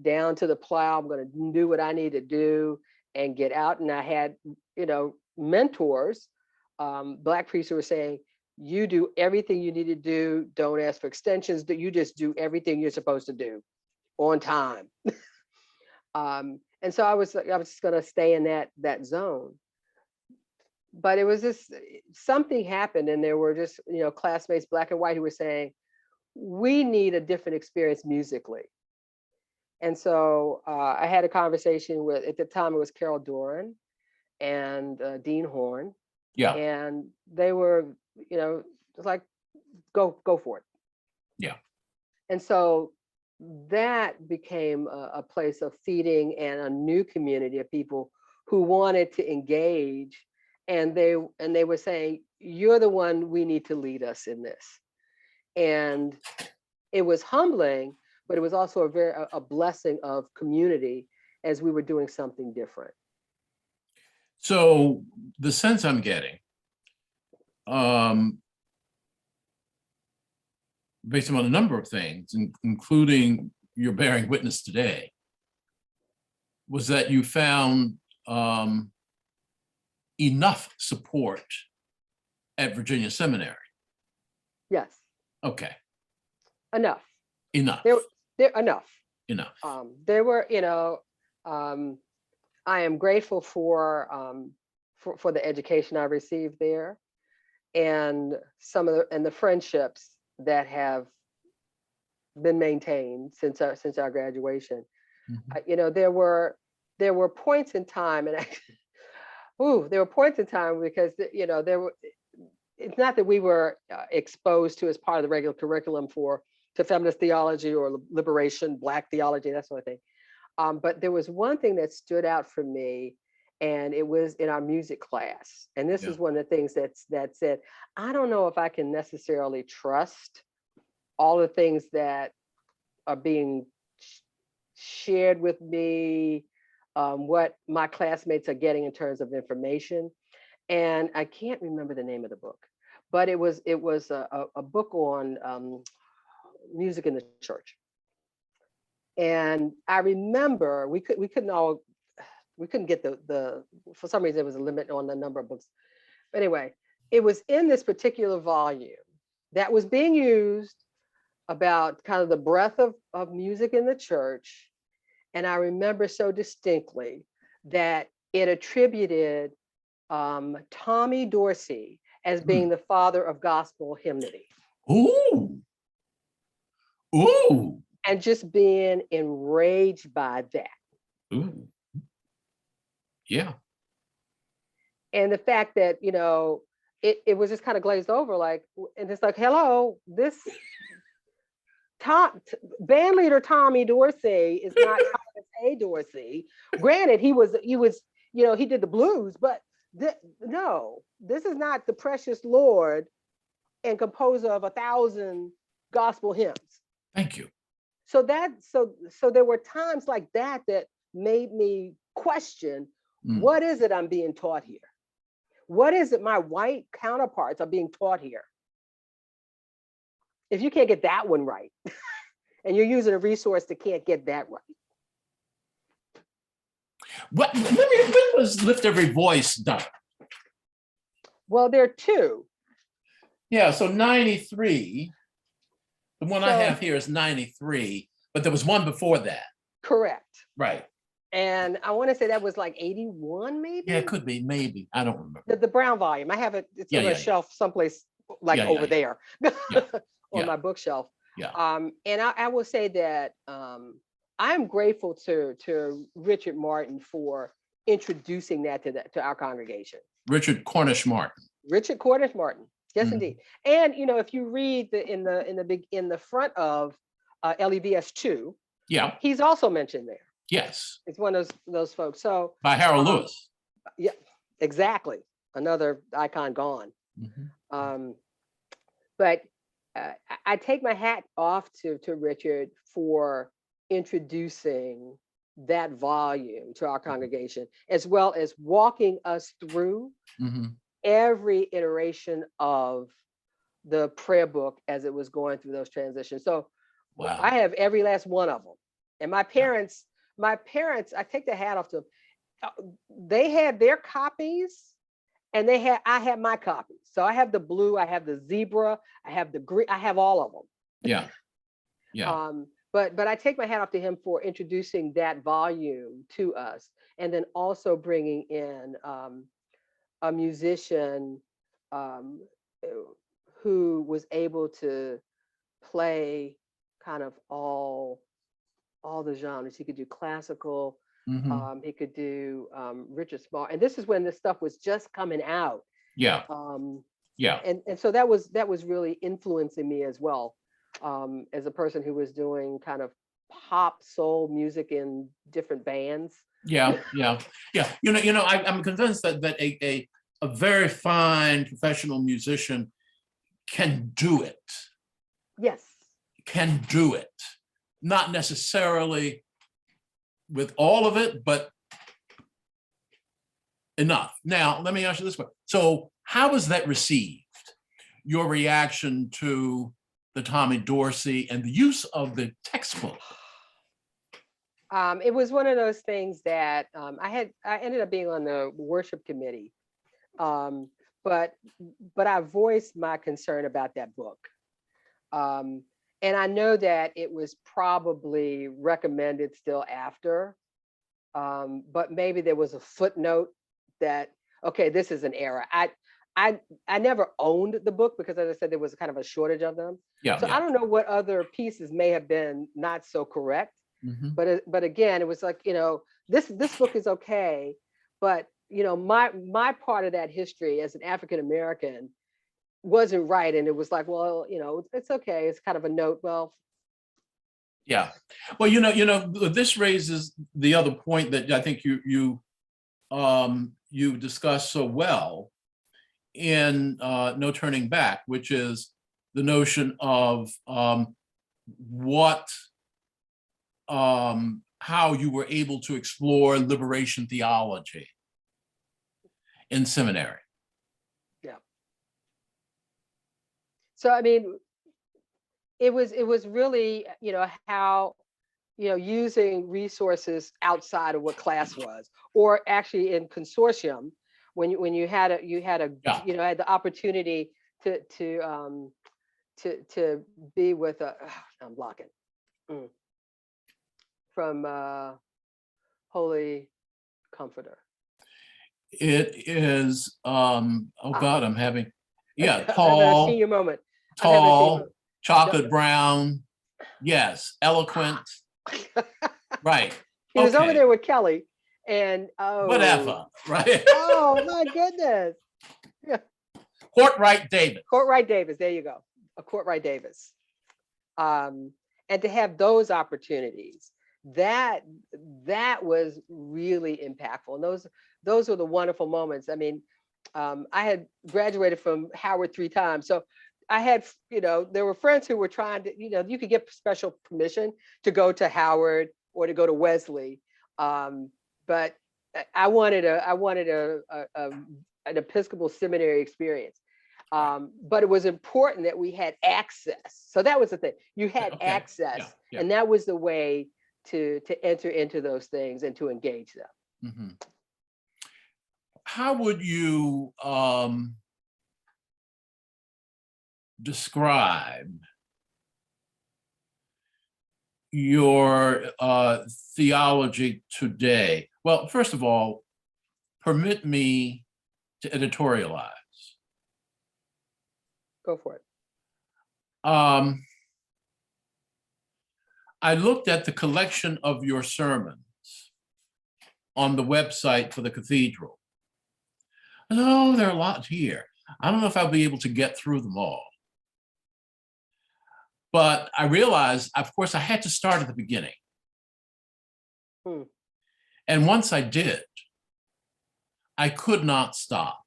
down to the plow. I'm going to do what I need to do and get out. And I had, mentors, Black priests who were saying, you do everything you need to do. Don't ask for extensions. You just do everything you're supposed to do on time. And so I was just going to stay in that zone. But it was just, something happened, and there were just, classmates, Black and white, who were saying, we need a different experience musically. And so I had a conversation with, at the time it was Carol Doran and Dean Horn. Yeah. And they were, like, go for it. Yeah. And so that became a place of feeding and a new community of people who wanted to engage. And they were saying, you're the one, we need to lead us in this. And it was humbling, but it was also a blessing of community as we were doing something different. So the sense I'm getting, based on a number of things, including your bearing witness today, was that you found enough support at Virginia Seminary. Yes. Okay. Enough. There enough. There were, I am grateful for the education I received there, and the friendships that have been maintained since our graduation. There were points in time, and there were points in time because it's not that we were exposed to as part of the regular curriculum to feminist theology or liberation, Black theology, that sort of thing. But there was one thing that stood out for me, and it was in our music class. And this is one of the things that said, I don't know if I can necessarily trust all the things that are being shared with me, what my classmates are getting in terms of information. And I can't remember the name of the book, but it was a book on music in the church. And I remember we couldn't get the for some reason there was a limit on the number of books. But anyway, it was in this particular volume that was being used about kind of the breadth of music in the church. And I remember so distinctly that it attributed Tommy Dorsey as being the father of gospel hymnody. Ooh. Ooh. And just being enraged by that. Ooh. Yeah. And the fact that, you know, it was just kind of glazed over, like, and it's like, hello, this band leader Tommy Dorsey is not Thomas A. Dorsey. Granted, he was, you know, he did the blues, but no, this is not the precious Lord and composer of 1,000 gospel hymns. Thank you. So there were times like that that made me question, what is it I'm being taught here? What is it my white counterparts are being taught here? If you can't get that one right, and you're using a resource that can't get that right. When was Lift Every Voice done? Well, there are two. Yeah, so 93. The one I have here is 93, but there was one before that. Correct. Right. And I want to say that was like 81, maybe? Yeah, it could be, maybe. I don't remember. The brown volume. I have it, it's on a shelf someplace like over there on my bookshelf. Yeah. And I will say that I'm grateful to Richard Martin for introducing that to our congregation. Richard Cornish Martin. Richard Cornish Martin. Yes, indeed. And you know, if you read in the front of LEVS 2, yeah, he's also mentioned there. Yes, it's one of those folks. So by Harold Lewis. Yeah, exactly. Another icon gone. But I take my hat off to Richard for introducing that volume to our congregation, as well as walking us through every iteration of the prayer book as it was going through those transitions. So I have every last one of them. And my parents, I take the hat off to them. They had their copies and I had my copies. So I have the blue, I have the zebra, I have the green, I have all of them. Yeah. Yeah. But I take my hat off to him for introducing that volume to us, and then also bringing in a musician who was able to play kind of all the genres. He could do classical, he could do Richard Small, and this is when this stuff was just coming out. Yeah. And so that was really influencing me as well, as a person who was doing kind of pop soul music in different bands. Yeah. You know, I'm convinced that a very fine professional musician can do it. Yes. Can do it. Not necessarily with all of it, but enough. Now, let me ask you this one. So how was that received? Your reaction to the Tommy Dorsey and the use of the textbook? It was one of those things that I ended up being on the worship committee, but I voiced my concern about that book. And I know that it was probably recommended still after, but maybe there was a footnote that, okay, this is an error. I never owned the book because, as I said, there was kind of a shortage of them. So I don't know what other pieces may have been not so correct. But again, it was like, you know, this book is okay, but you know, my part of that history as an African American wasn't right, and it was like, well, you know, it's okay. It's kind of a note. Well, yeah. Well, you know, this raises the other point that I think you discussed so well in No Turning Back, which is the notion of how you were able to explore liberation theology in seminary. Yeah. So, I mean, it was really, how, using resources outside of what class was, or actually in consortium, when you had Yeah. had the opportunity to be with I'm blocking from Holy Comforter. It is, oh God, I'm having, yeah, I'm having a tall, senior moment. tall, chocolate brown, yes, eloquent, right, He was over okay, there with Kelly, and whatever, right? oh my goodness. Yeah. Courtwright Davis. Courtwright Davis, there you go. A Courtwright Davis. And to have those opportunities, that was really impactful. And those were the wonderful moments. I mean, I had graduated from Howard 3 times. So I had, there were friends who were trying to, you could get special permission to go to Howard or to go to Wesley. But I wanted an Episcopal seminary experience. But it was important that we had access. So that was the thing. You had access, and that was the way to enter into those things and to engage them. Mm-hmm. How would you describe your theology today? Well, first of all, permit me to editorialize. Go for it. I looked at the collection of your sermons on the website for the cathedral. Oh, there are a lot here. I don't know if I'll be able to get through them all. But I realized, of course, I had to start at the beginning. And once I did, I could not stop.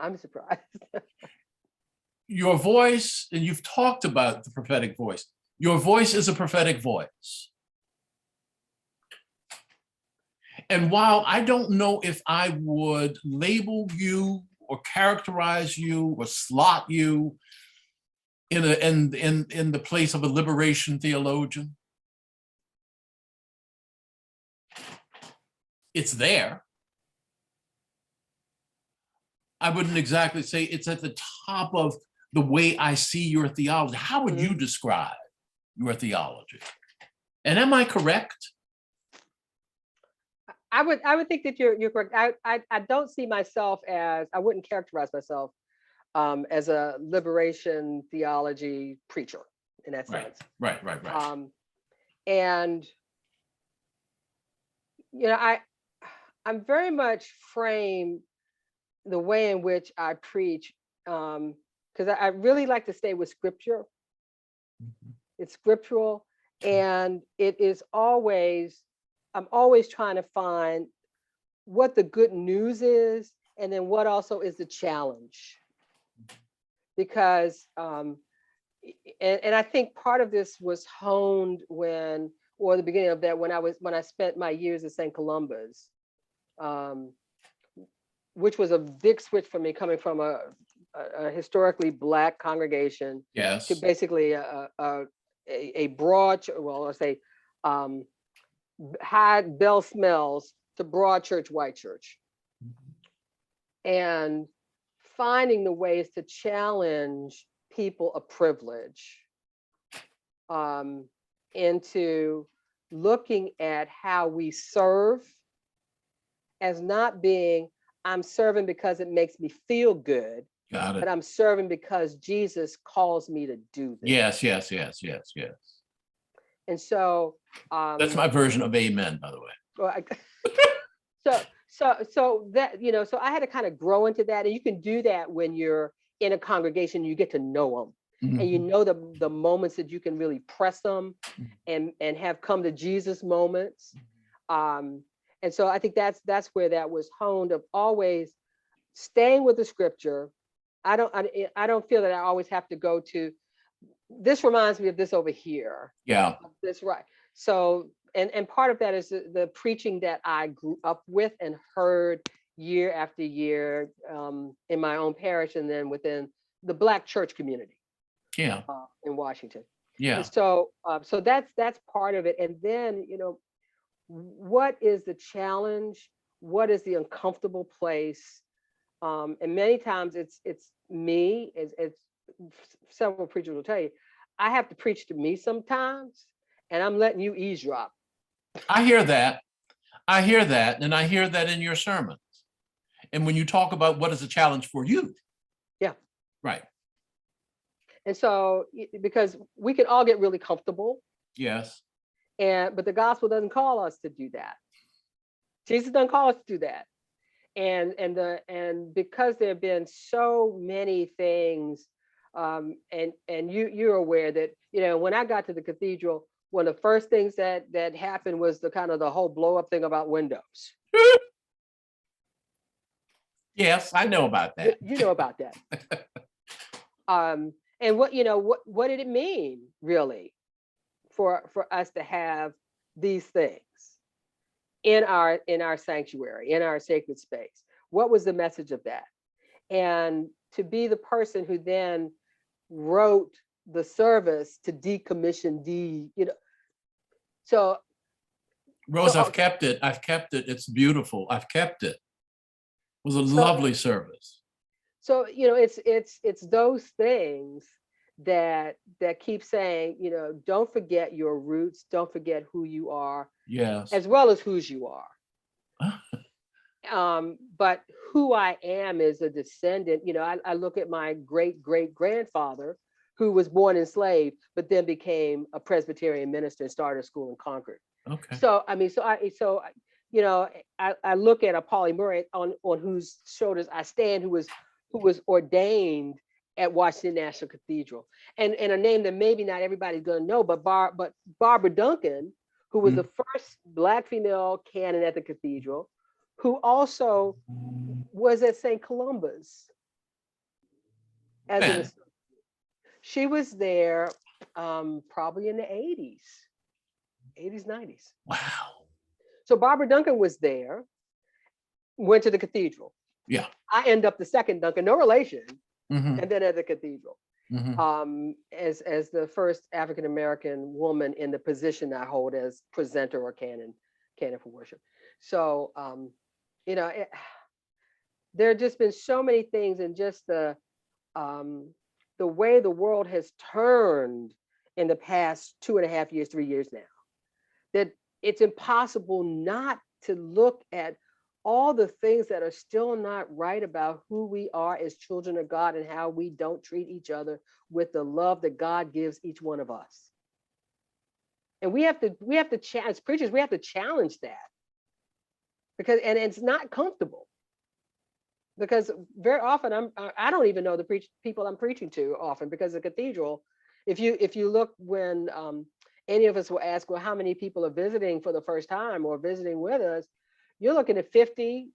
I'm surprised. Your voice, and you've talked about the prophetic voice, your voice is a prophetic voice. And while I don't know if I would label you or characterize you or slot you in the place of a liberation theologian, it's there. I wouldn't exactly say it's at the top of the way I see your theology. How would you describe your theology? And am I correct? I would think that you're correct. I don't see myself as, I wouldn't characterize myself as a liberation theology preacher in that sense. Right. And I'm very much framed the way in which I preach, because I really like to stay with scripture. It's scriptural, and it is always, I'm always trying to find what the good news is, and then what also is the challenge. Because, and I think part of this was honed when, or the beginning of that, when I spent my years at St. Columba's, which was a big switch for me, coming from a historically Black congregation, Yes, to basically a broad, well, let's say, high bell smells to broad church, white church. And finding the ways to challenge people of privilege into looking at how we serve as not being, I'm serving because it makes me feel good, got it. but I'm serving because Jesus calls me to do this. Yes. And so That's my version of amen, by the way. So that, so I had to kind of grow into that. And you can do that when you're in a congregation, you get to know them, and you know the moments that you can really press them and have come to Jesus moments. And so I think that's where that was honed, of always staying with the scripture. I don't feel that I always have to go to, this reminds me of this over here. Yeah. That's right. So, and part of that is the preaching that I grew up with and heard year after year in my own parish, and then within the Black church community Yeah. in Washington. Yeah. And so, so that's part of it. And then, you know, what is the challenge? What is the uncomfortable place? And many times it's me, it's several preachers will tell you, I have to preach to me sometimes, and I'm letting you eavesdrop. I hear that. I hear that. And I hear that in your sermons. And when you talk about what is a challenge for you. Yeah. Right. And so, because we can all get really comfortable. Yes. But the gospel doesn't call us to do that. Jesus doesn't call us to do that. And because there have been so many things, and you're aware that, you know, when I got to the cathedral, one of the first things that happened was the kind of the whole blow up thing about windows. Yes, I know about that. You know about that. And what, you know, what did it mean really for us to have these things in our sanctuary, in our sacred space? What was the message of that? And to be the person who then wrote the service to decommission you know, so Rose, I've kept it. It's beautiful. I've kept it. It was a lovely service. So, you know, it's those things that keep saying, you know, don't forget your roots, don't forget who you are. Yes. As well as whose you are. But who I am is a descendant. You know, I look at my great-great-grandfather who was born enslaved, but then became a Presbyterian minister and started a school in Concord. Okay. So, I mean, you know, I look at a Polly Murray on whose shoulders I stand, who was ordained at Washington National Cathedral, and a name that maybe not everybody's going to know, but Barbara Duncan, who was the first Black female canon at the cathedral, who also was at St. Columba's as an associate. She was there probably in the 80s, 90s. Wow. So Barbara Duncan was there, went to the cathedral. Yeah. I end up the second Duncan, no relation, and then at the cathedral. As the first African-American woman in the position I hold as presenter or canon for worship. So, you know, there have just been so many things, and just the way the world has turned in the past 2.5 years, 3 years now, that it's impossible not to look at all the things that are still not right about who we are as children of God and how we don't treat each other with the love that God gives each one of us. And we have to as preachers, we have to challenge that, because, and it's not comfortable, because very often I don't even know the people I'm preaching to often, because the cathedral, if you look, when any of us will ask, well, how many people are visiting for the first time or visiting with us, you're looking at 50%,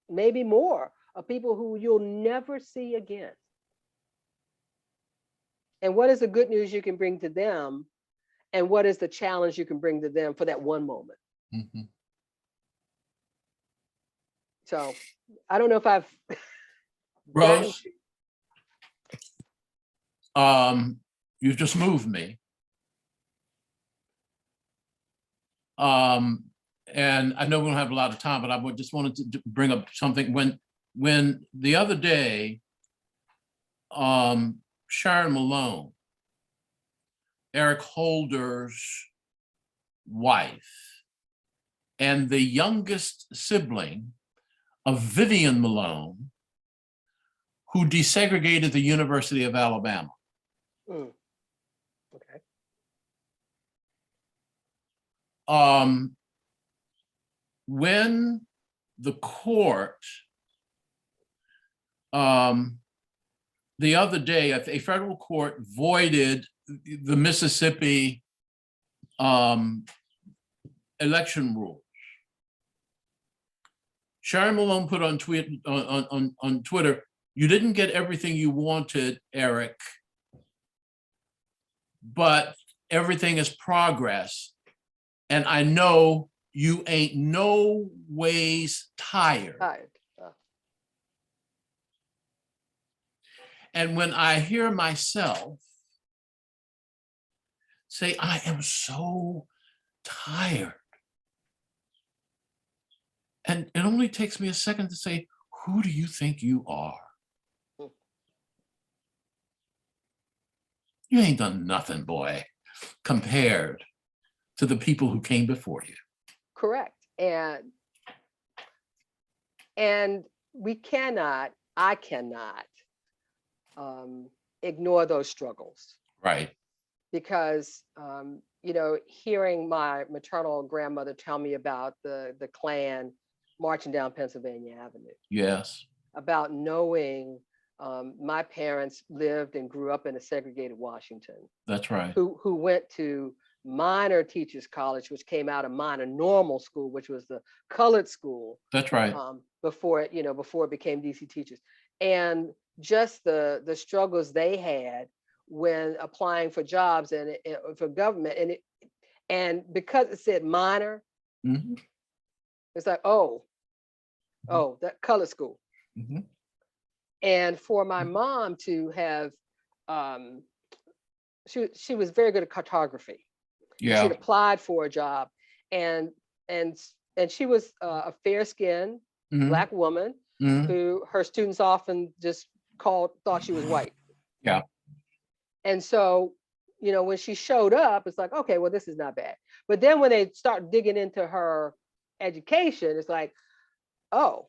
maybe more, of people who you'll never see again. And what is the good news you can bring to them? And what is the challenge you can bring to them for that one moment? So I don't know if I've Rose, you've just moved me. And I know we don't have a lot of time, but I just wanted to bring up something. When the other day, Sharon Malone, Eric Holder's wife, and the youngest sibling of Vivian Malone, who desegregated the University of Alabama. Okay. When the court, the other day, a federal court voided the Mississippi election rules, Sharon Malone put on Twitter, "You didn't get everything you wanted, Eric, but everything is progress. And I know you ain't no ways tired." And when I hear myself say, I am so tired, and it only takes me a second to say, who do you think you are? You ain't done nothing, boy, compared to the people who came before you. Correct. And I cannot ignore those struggles. Right. Because, hearing my maternal grandmother tell me about the Klan marching down Pennsylvania Avenue. Yes. About knowing my parents lived and grew up in a segregated Washington. That's right. Who went to minor teachers college, which came out of minor normal school, which was the colored school. That's right. Before it became DC teachers. And just the struggles they had when applying for jobs and for government, and because it said minor, Mm-hmm. it's like, that color school. Mm-hmm. And for my mom to have, she was very good at cartography. Yeah. She'd applied for a job, and she was a fair-skinned Mm-hmm. Black woman Mm-hmm. who her students often just thought she was white. Yeah. And so, when she showed up, it's like, okay, well, this is not bad. But then when they start digging into her education, it's like, oh.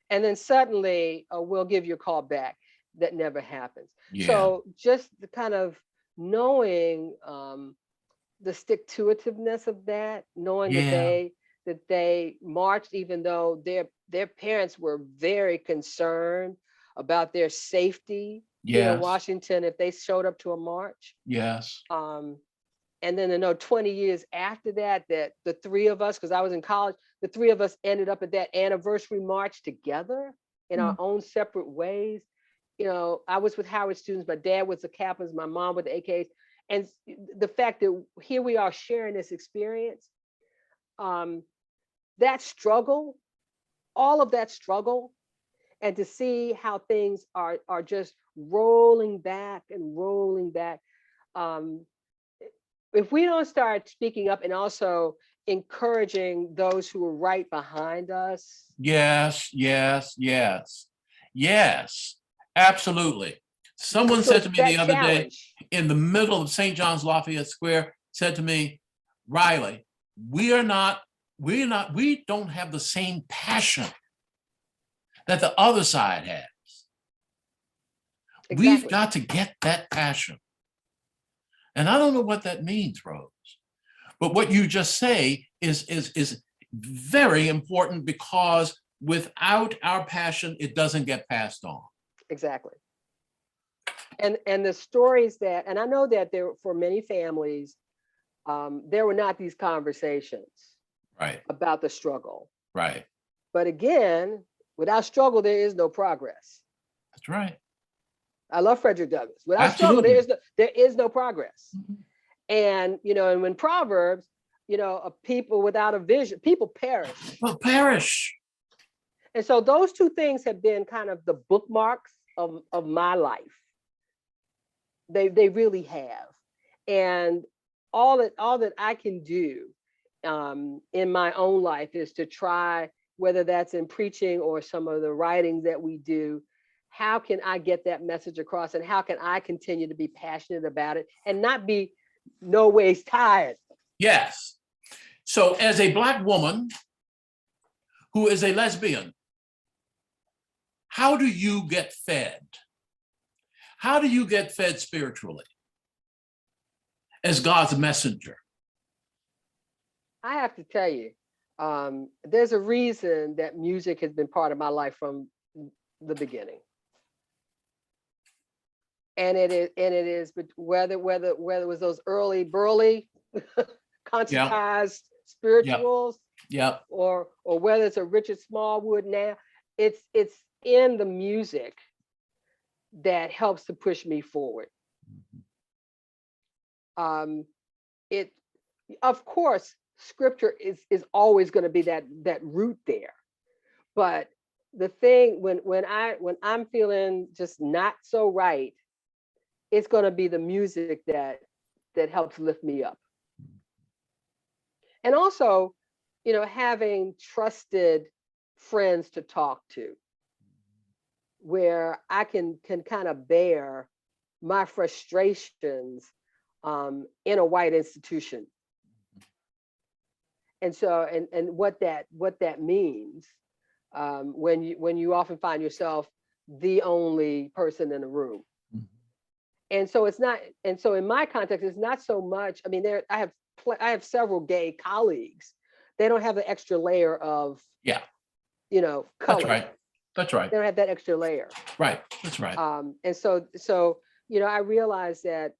And then suddenly, we'll give you a call back. That never happens. Yeah. So just the kind of knowing the stick-to-itiveness of that, knowing that they marched, even though their parents were very concerned about their safety here in Washington if they showed up to a march. Yes. And then to know 20 years after that the three of us, because I was in college, the three of us ended up at that anniversary march together in our own separate ways. I was with Howard students, my dad was the Kappas, my mom with the AKs. And the fact that here we are sharing this experience, that struggle, all of that struggle, and to see how things are just rolling back and rolling back. If we don't start speaking up and also encouraging those who are right behind us. Yes, absolutely. Someone said to me the other day, in the middle of St. John's Lafayette Square, said to me, Riley, we don't have the same passion that the other side has. Exactly. We've got to get that passion. And I don't know what that means, Rose. But what you just say is very important, because without our passion, it doesn't get passed on. Exactly. And the stories that, and I know that there, for many families, there were not these conversations about the struggle. Right. But again, without struggle, there is no progress. That's right. I love Frederick Douglass. Without struggle, there is no progress. Mm-hmm. And, and when Proverbs, a people without a vision, people perish. Well, perish. And so those two things have been kind of the bookmarks of my life. They really have. And all that I can do in my own life is to try, whether that's in preaching or some of the writings that we do, how can I get that message across, and how can I continue to be passionate about it and not be no ways tired? Yes. So as a Black woman who is a lesbian, how do you get fed? How do you get fed spiritually as God's messenger? I have to tell you, there's a reason that music has been part of my life from the beginning. And it is, but whether it was those early burly consectized spirituals, or whether it's a Richard Smallwood now, it's in the music that helps to push me forward. It, of course, scripture is always going to be that root there, but the thing when I'm feeling just not so right, it's going to be the music that helps lift me up. And also, having trusted friends to talk to, where I can kind of bear my frustrations in a white institution. And so, and what that means when you often find yourself the only person in the room. And so it's not, and so in my context, it's not so much, I mean, I have several gay colleagues. They don't have the extra layer of, color. That's right. That's right. They don't have that extra layer. Right. That's right. And so, I realized that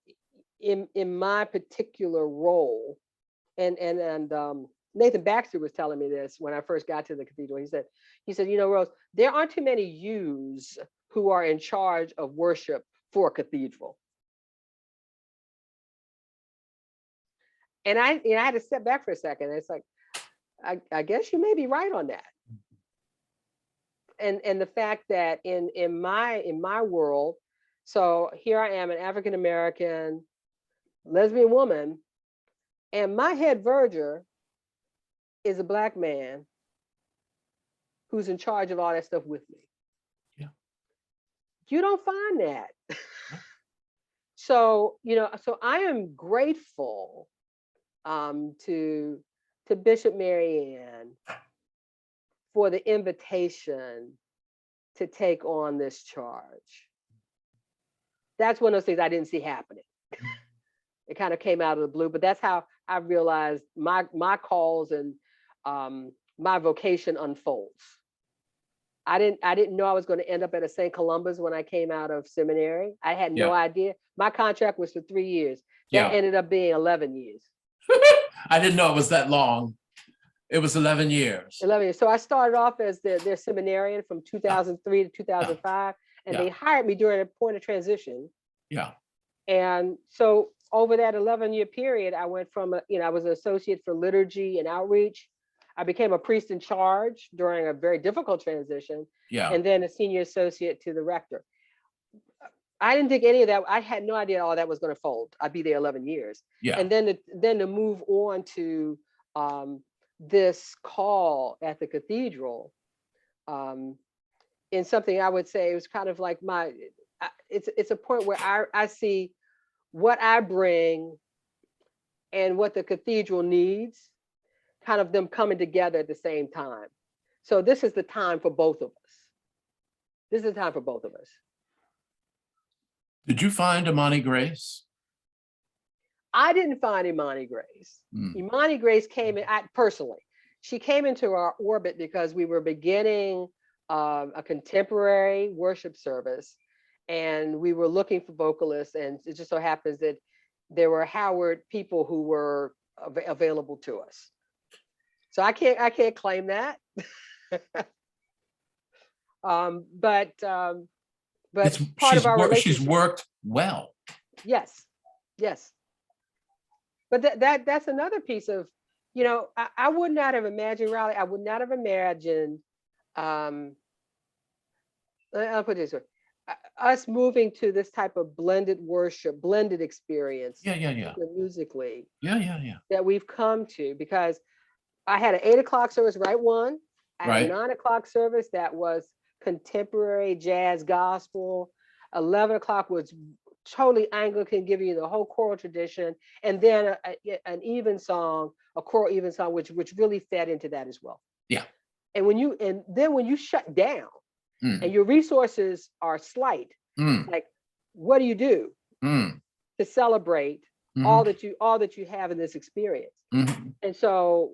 in my particular role, and Nathan Baxter was telling me this when I first got to the cathedral. He said, Rose, there aren't too many yous who are in charge of worship for a cathedral. And I had to step back for a second. It's like, I guess you may be right on that. And the fact that in my world, so here I am, an African-American lesbian woman, and my head verger is a Black man who's in charge of all that stuff with me. Yeah. You don't find that. So, so I am grateful to Bishop Mary Ann for the invitation to take on this charge. That's one of those things I didn't see happening. It kind of came out of the blue, but that's how I realized my calls and my vocation unfolds. I didn't know I was going to end up at a St. Columba's when I came out of seminary. I had no idea. My contract was for 3 years. That ended up being 11 years. I didn't know it was that long. It was 11 years. 11 years. So I started off as their seminarian from 2003 to 2005, and they hired me during a point of transition. Yeah. And so over that 11-year period, I went from, I was an associate for liturgy and outreach. I became a priest in charge during a very difficult transition. Yeah. And then a senior associate to the rector. I didn't think any of that. I had no idea all that was going to fold. I'd be there 11 years. Yeah. And then to move on to this call at the cathedral, in something I would say it was kind of like it's a point where I see what I bring and what the cathedral needs, kind of them coming together at the same time. So this is the time for both of us. This is the time for both of us. Did you find Imani Grace? I didn't find Imani Grace. Imani Grace came in, personally, she came into our orbit because we were beginning a contemporary worship service, and we were looking for vocalists, and it just so happens that there were Howard people who were available to us. So I can't claim that. But It's, part of our relationship. She's worked well. Yes. But that's another piece of, I would not have imagined, Riley, I would not have imagined, I'll put it this way, us moving to this type of blended worship, blended experience. Musically. That we've come to, because I had an 8 o'clock service, right one. I had a 9 o'clock service that was contemporary jazz gospel. 11 o'clock was totally Anglican, giving you the whole choral tradition, and then an even song, a choral even song, which really fed into that as well. Yeah. And then when you shut down and your resources are slight, like what do you do to celebrate all that you have in this experience? And so,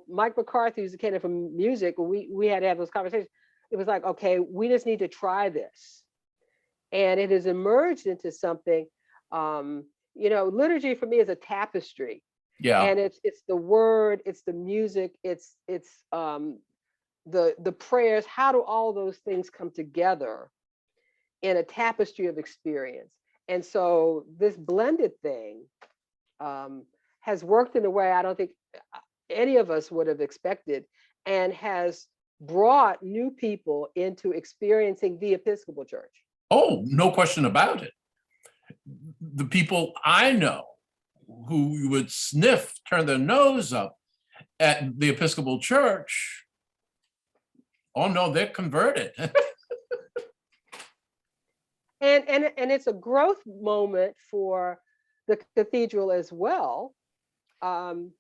Mike McCarthy, who's the canon for music, we had to have those conversations. It was like, okay, we just need to try this. And it has emerged into something, liturgy for me is a tapestry. Yeah. And it's the word, it's the music, it's the prayers. How do all those things come together in a tapestry of experience? And so this blended thing has worked in a way I don't think any of us would have expected, and has brought new people into experiencing the Episcopal Church. Oh, no question about it. The people I know who would sniff, turn their nose up at the Episcopal Church, oh no, they're converted. And it's a growth moment for the cathedral as well. And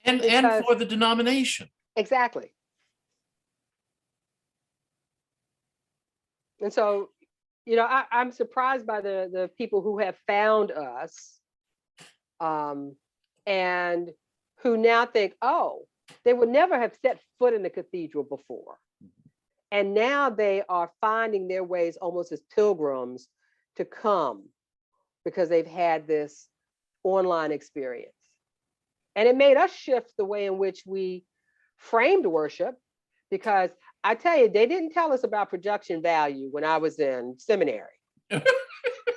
Because- for the denomination. Exactly. And so, you know, I'm surprised by the people who have found us, and who now think, oh, they would never have set foot in the cathedral before. And now they are finding their ways almost as pilgrims to come because they've had this online experience. And it made us shift the way in which we framed worship, because I tell you, they didn't tell us about production value when I was in seminary.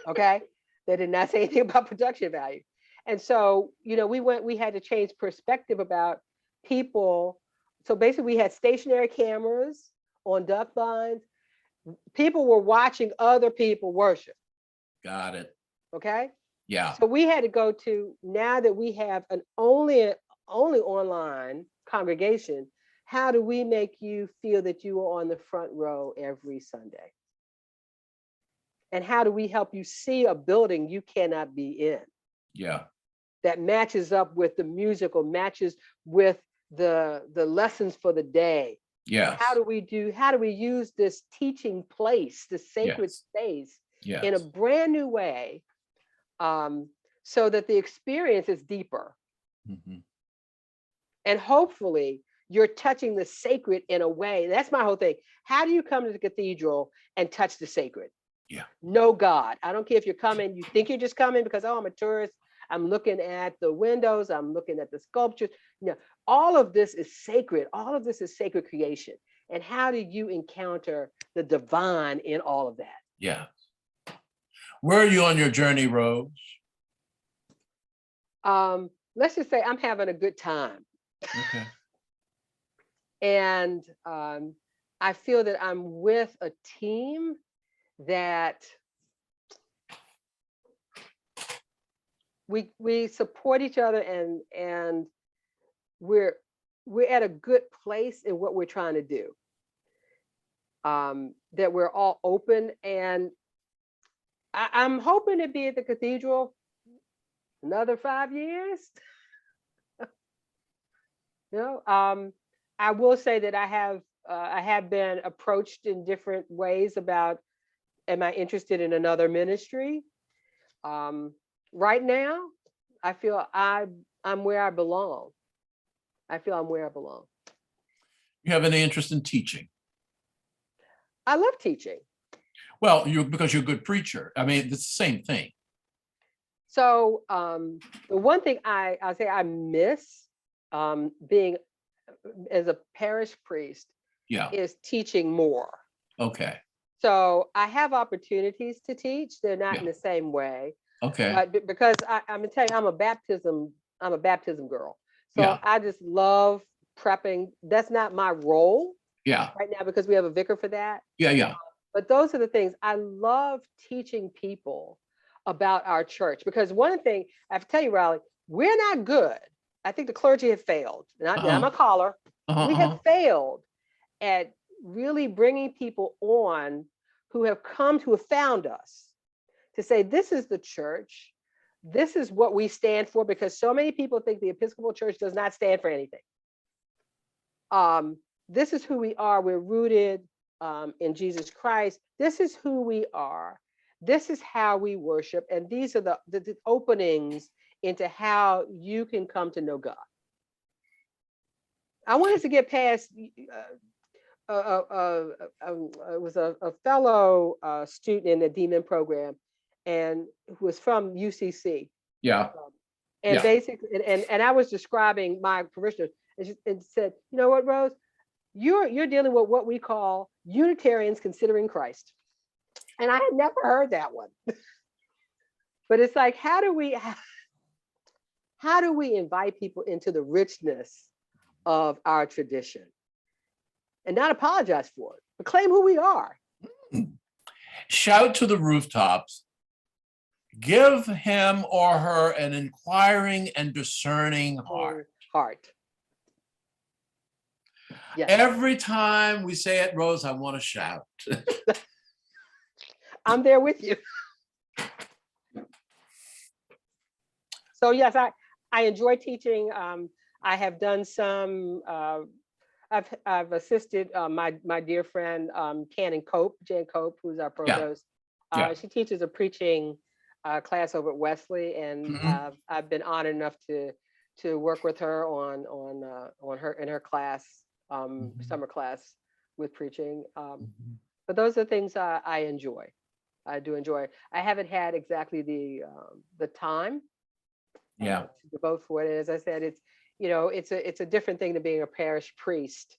Okay? They did not say anything about production value. And so, you know, we had to change perspective about people. So basically we had stationary cameras on duck blinds. People were watching other people worship. Got it. Okay? Yeah. So we had to go to, now that we have an only online congregation, how do we make you feel that you are on the front row every Sunday? And how do we help you see a building you cannot be in? Yeah. That matches up with the musical, matches with the lessons for the day. Yes. How do we use this teaching place, this sacred Yes. space, Yes. in a brand new way, so that the experience is deeper? Mhm. And hopefully you're touching the sacred in a way. That's my whole thing. How do you come to the cathedral and touch the sacred? Yeah. Know God. I don't care if you're coming, you think you're just coming because, oh, I'm a tourist, I'm looking at the windows, I'm looking at the sculptures. No, all of this is sacred. All of this is sacred creation. And how do you encounter the divine in all of that? Yeah. Where are you on your journey, Rose? Let's just say I'm having a good time. Okay. And I feel that I'm with a team that we support each other, and we're at a good place in what we're trying to do. That we're all open, and I'm hoping to be at the cathedral another 5 years. You know, I will say that I have been approached in different ways about, am I interested in another ministry? Right now, I feel I'm where I belong. I feel I'm where I belong. You have any interest in teaching? I love teaching. Well, because you're a good preacher. I mean, it's the same thing. So the one thing I'll say I miss being as a parish priest, Yeah. is teaching more. Okay. So I have opportunities to teach. They're not in the same way. Okay. But because I'm gonna tell you, I'm a baptism girl. So Yeah. I just love prepping. That's not my role Yeah. right now because we have a vicar for that. Yeah. Yeah. But those are the things I love, teaching people about our church. Because one thing I have to tell you, Riley, we're not good. I think the clergy have failed. And I'm a caller. We have failed at really bringing people on who have found us to say, this is the church. This is what we stand for, because so many people think the Episcopal Church does not stand for anything. This is who we are. We're rooted in Jesus Christ. This is who we are. This is how we worship. And these are the openings into how you can come to know God. I want us to get past, it was a fellow student in the DMin program, and who was from UCC. Yeah. And Yeah. basically, and I was describing my parishioners, and said, you know what, Rose, you're dealing with what we call Unitarians considering Christ. And I had never heard that one. But it's like, how do we invite people into the richness of our tradition? and not apologize for it, but claim who we are. Shout to the rooftops. Give him or her an inquiring and discerning heart. Yes. Every time we say it, Rose, I want to shout. I'm there with you. So yes, I enjoy teaching. I have done some. I've assisted my dear friend Canon Jan Cope, who's our provost. She teaches a preaching class over at Wesley, and I've been honored enough to work with her on her class, summer class with preaching. But those are things I enjoy. I do enjoy. I haven't had exactly the time to devote for it. As I said, it's it's a different thing than being a parish priest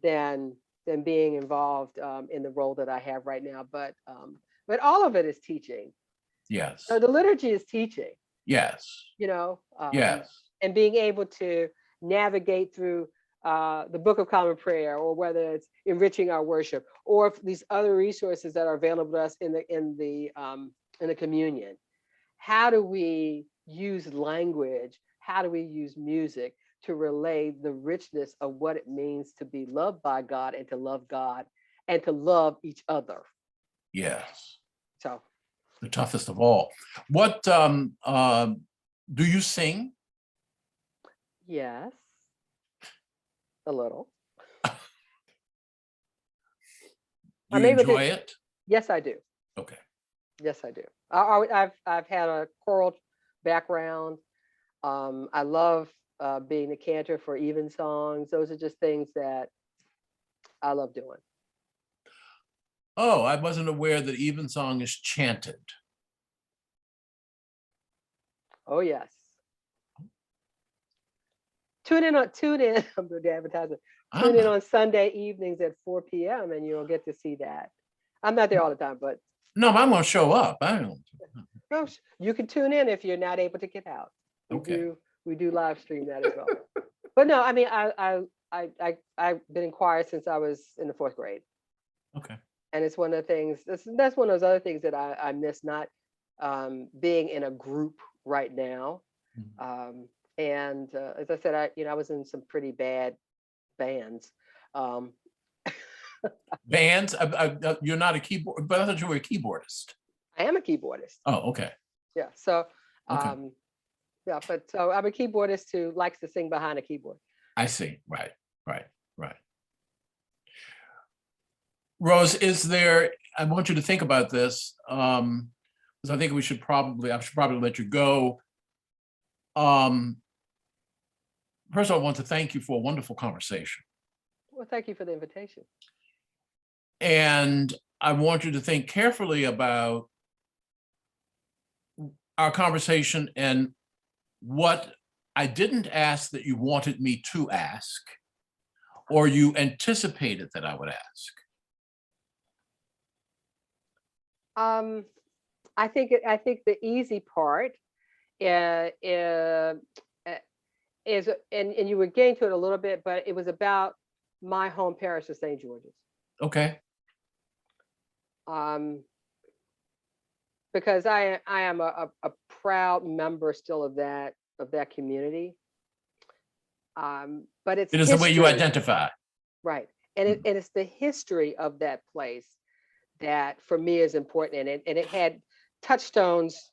than being involved in the role that I have right now. But all of it is teaching. Yes. So the liturgy is teaching. Yes. Yes. And being able to navigate through the Book of Common Prayer, or whether it's enriching our worship, or these other resources that are available to us in the communion. How do we use language? How do we use music to relay the richness of what it means to be loved by God and to love each other? Yes. So the toughest of all. What do you sing? Yes, a little. Do you enjoy it? Yes, I do. Okay. Yes, I do. I've had a choral background. I love being a cantor for evensongs. Those are just things that I love doing. Oh, I wasn't aware that evensong is chanted. Oh yes. Tune in. I'm doing the advertisement. Tune in on Sunday evenings at 4 p.m. and you'll get to see that. I'm not there all the time, but no, I'm gonna show up. I don't. No, you can tune in if you're not able to get out. We do live stream that as well. But no, I mean, I've been in choir since I was in the 4th grade. Okay. And it's one of the things. That's one of those other things that I miss, not being in a group right now. And as I said, I was in some pretty bad bands. Bands? You're not a keyboard, but I thought you were a keyboardist. I am a keyboardist. Oh, okay. Yeah. So, okay. So I'm a keyboardist who likes to sing behind a keyboard. I see. Right. Rose, I want you to think about this, because I think I should probably let you go. First of all, I want to thank you for a wonderful conversation. Well, thank you for the invitation. And I want you to think carefully about our conversation and what I didn't ask that you wanted me to ask, or you anticipated that I would ask. I think the easy part is, and you were getting to it a little bit, but it was about my home parish of St. George's. Okay. Because I am a proud member still of that community. But it is the way you identify. Right. And it's the history of that place that for me is important. And it had touchstones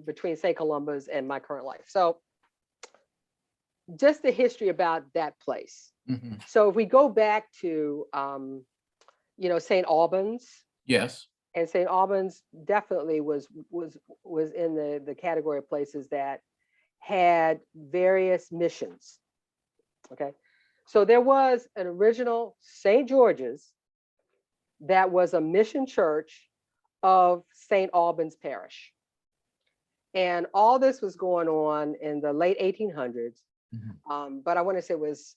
between St. Columba's and my current life. So just the history about that place. So if we go back to, St. Albans. Yes. And St. Albans definitely was in the category of places that had various missions. Okay. So there was an original St. George's that was a mission church of St. Albans Parish. And all this was going on in the late 1800s. But I want to say it was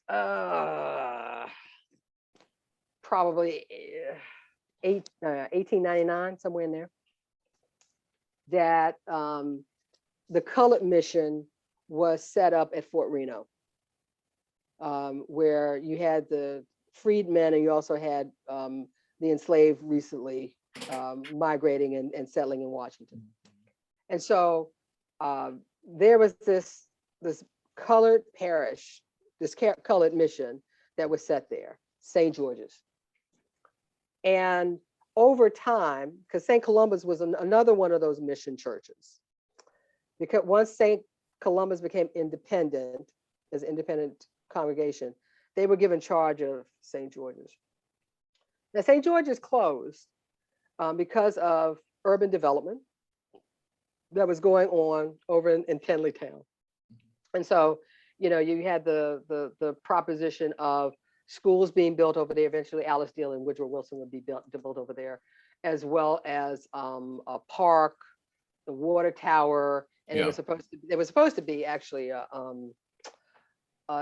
probably 1899, somewhere in there, that the colored mission was set up at Fort Reno, where you had the freedmen, and you also had the enslaved recently migrating and settling in Washington. And so there was this colored parish, this colored mission that was set there, St. George's. And over time, because St. Columba's was another one of those mission churches, because once St. Columba's became independent, as an independent congregation, they were given charge of St. George's. Now, St. George's closed because of urban development that was going on over in Tenleytown. And so, you know, you had the proposition of schools being built over there. Eventually, Alice Deal and Woodrow Wilson would be built over there, as well as a park, the water tower, and Yeah. it was supposed to be actually a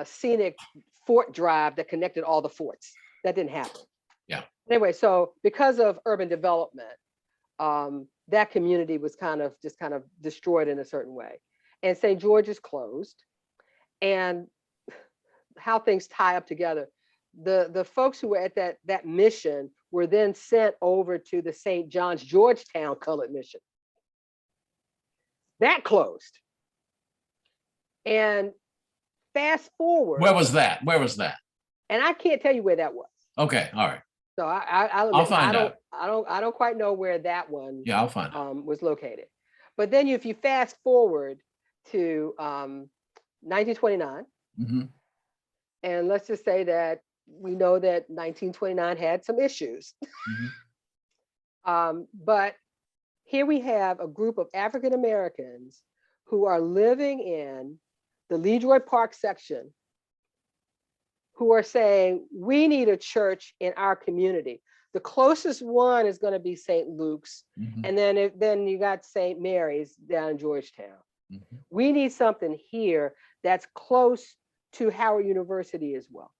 scenic fort drive that connected all the forts. That didn't happen. Yeah. Anyway, so because of urban development, that community was kind of destroyed in a certain way. And St. George's closed. And how things tie up together, the folks who were at that mission were then sent over to the St. John's Georgetown Colored Mission. That closed. And fast forward. Where was that? And I can't tell you where that was. Okay, all right. So I'll find out. I don't quite know where that one Yeah, I'll find out. was located. But then if you fast forward to 1929, and let's just say that we know that 1929 had some issues. But here we have a group of African Americans who are living in the Leroy Park section, who are saying, we need a church in our community. The closest one is going to be St. Luke's. And then you got St. Mary's down in Georgetown. We need something here that's close to Howard University as well.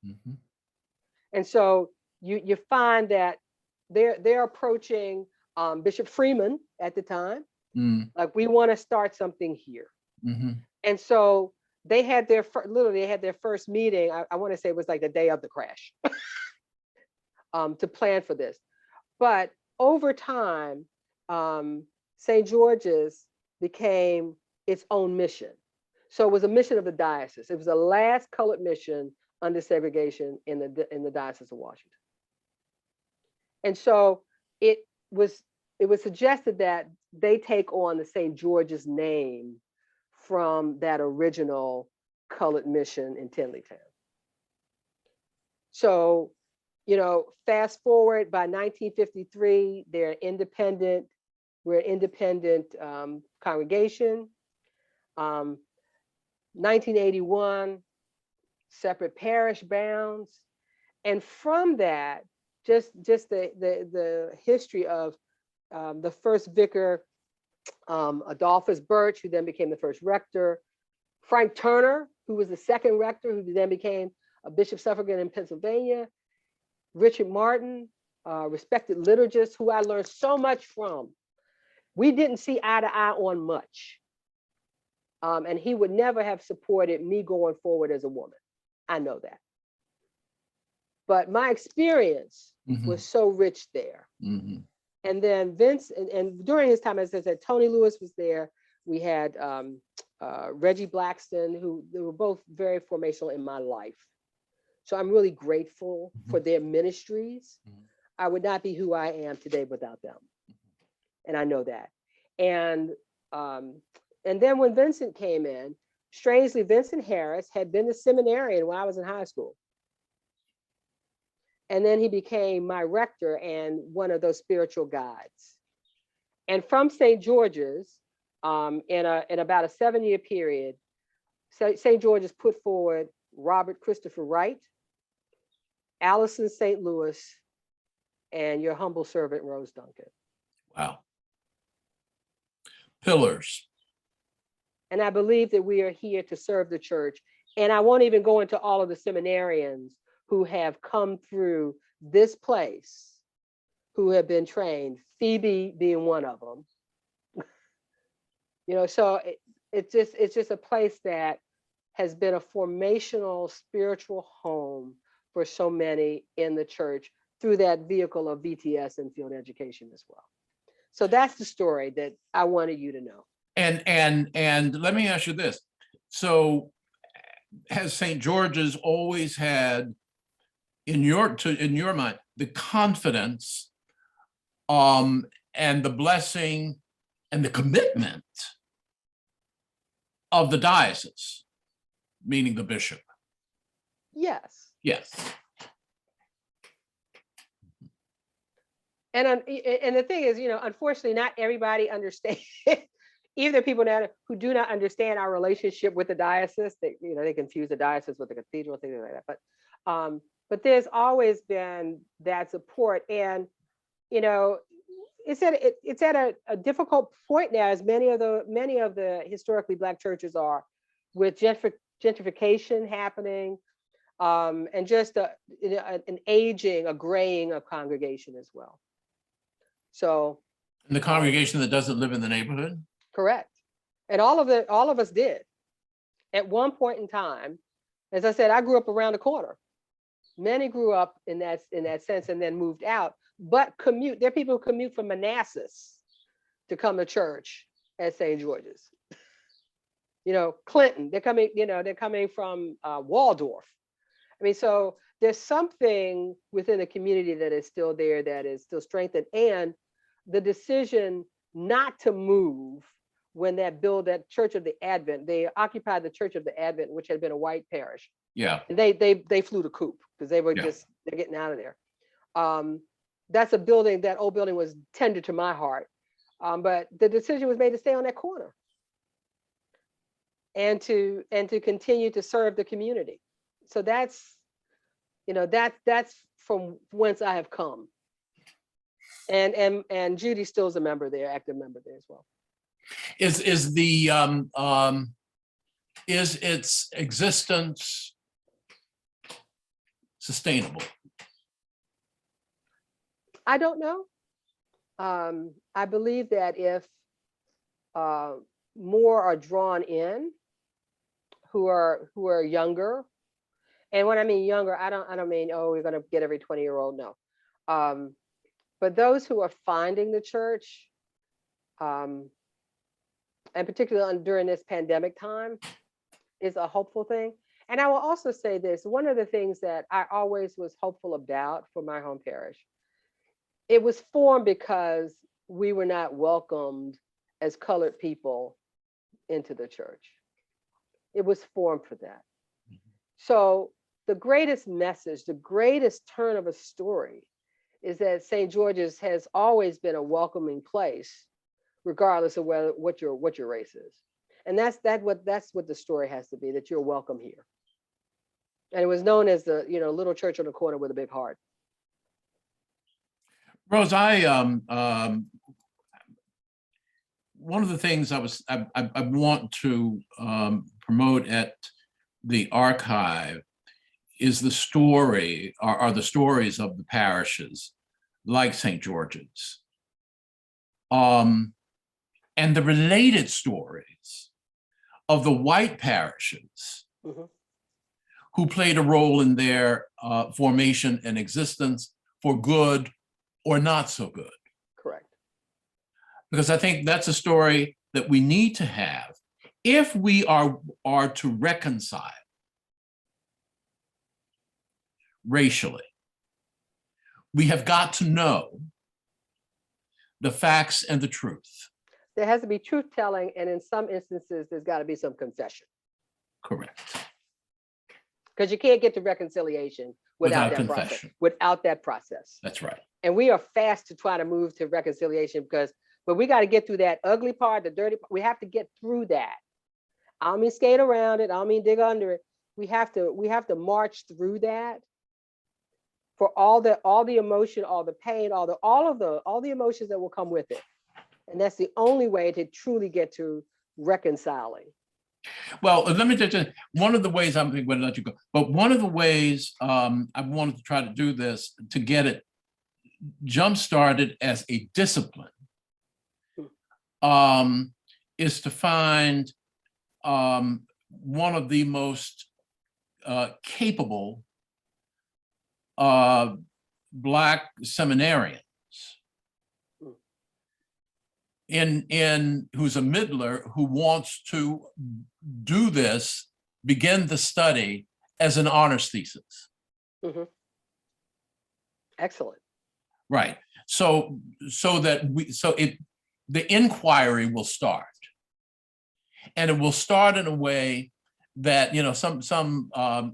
And so you find that they're approaching Bishop Freeman at the time, like, we want to start something here. And so they had their first meeting. I want to say it was like the day of the crash to plan for this. But over time, St. George's became its own mission. So it was a mission of the diocese. It was the last colored mission under segregation in the Diocese of Washington. And so it was suggested that they take on the St. George's name from that original colored mission in Tenleytown. So, you know, fast forward, by 1953, we're an independent congregation. 1981, separate parish bounds. And from that, just the history of the first vicar, Adolphus Birch, who then became the first rector, Frank Turner, who was the second rector, who then became a bishop suffragan in Pennsylvania, Richard Martin, respected liturgist who I learned so much from. We didn't see eye to eye on much. And he would never have supported me going forward as a woman. I know that. But my experience was so rich there. And then Vince, and during his time, as I said, Tony Lewis was there. We had Reggie Blackston, who they were both very formational in my life. So I'm really grateful for their ministries. I would not be who I am today without them. And I know that. And then when Vincent came in, strangely, Vincent Harris had been a seminarian when I was in high school. And then he became my rector and one of those spiritual guides. And from St. George's, in about a 7-year period, St. George's put forward Robert Christopher Wright, Allison St. Louis, and your humble servant, Rose Duncan. Wow. Pillars. And I believe that we are here to serve the church. And I won't even go into all of the seminarians who have come through this place, who have been trained, Phoebe being one of them. You know, so it's just a place that has been a formational spiritual home for so many in the church through that vehicle of VTS and field education as well. So that's the story that I wanted you to know. And let me ask you this. So has St. George's always had, in your mind, the confidence and the blessing and the commitment of the diocese, meaning the bishop? Yes. Yes. And the thing is, unfortunately, not everybody understands. Either people now who do not understand our relationship with the diocese, they confuse the diocese with the cathedral, things like that. But there's always been that support, and it's at a difficult point now, as many of the historically Black churches are, with gentrification happening, and just an aging, a graying of congregation as well. So, And the congregation that doesn't live in the neighborhood? Correct. And all of us did at one point in time. As I said, I grew up around the corner. Many grew up in that sense and then moved out, but commute. There are people who commute from Manassas to come to church at St. George's. Clinton, they're coming from Waldorf. I mean, so there's something within the community that is still there, that is still strengthened. And the decision not to move when that Church of the Advent, they occupied the Church of the Advent, which had been a white parish. Yeah. And they flew the coop because they were they're getting out of there. That's a building, that old building was tender to my heart. But the decision was made to stay on that corner and to continue to serve the community. So that's from whence I have come. And Judy still is a member there, active member there as well. Is its existence sustainable? I don't know. I believe that if more are drawn in, who are younger, and when I mean younger, I don't mean, oh, we're going to get every 20-year-old. No. But those who are finding the church, and particularly during this pandemic time, is a hopeful thing. And I will also say this, one of the things that I always was hopeful about for my home parish, it was formed because we were not welcomed as colored people into the church. It was formed for that. So the greatest message, the greatest turn of a story, is that St. George's has always been a welcoming place, regardless of what your race is. And that's what the story has to be, that you're welcome here. And it was known as the little church on the corner with a big heart. Rose, one of the things I want to promote at the archive is the story, are the stories of the parishes like St. George's, and the related stories of the white parishes who played a role in their formation and existence, for good or not so good. Correct. Because I think that's a story that we need to have if we are to reconcile racially. We have got to know the facts and the truth. There has to be truth telling, and in some instances, there's got to be some confession. Correct. Because you can't get to reconciliation without that confession. process. Without that process. That's right. And we are fast to try to move to reconciliation but we got to get through that ugly part, the dirty part. We have to get through that. I don't mean skate around it. I don't mean dig under it. We have to march through that. For all the emotion, all the pain, all the emotions that will come with it. And that's the only way to truly get to reconciling. Well, let me just, one of the ways I'm going to let you go, but one of the ways I wanted to try to do this, to get it jump-started as a discipline, is to find one of the most capable Black seminarians who's a middler who wants to do this, begin the study as an honors thesis. Mm-hmm. Excellent. Right. So the inquiry will start, and it will start in a way that, you know, some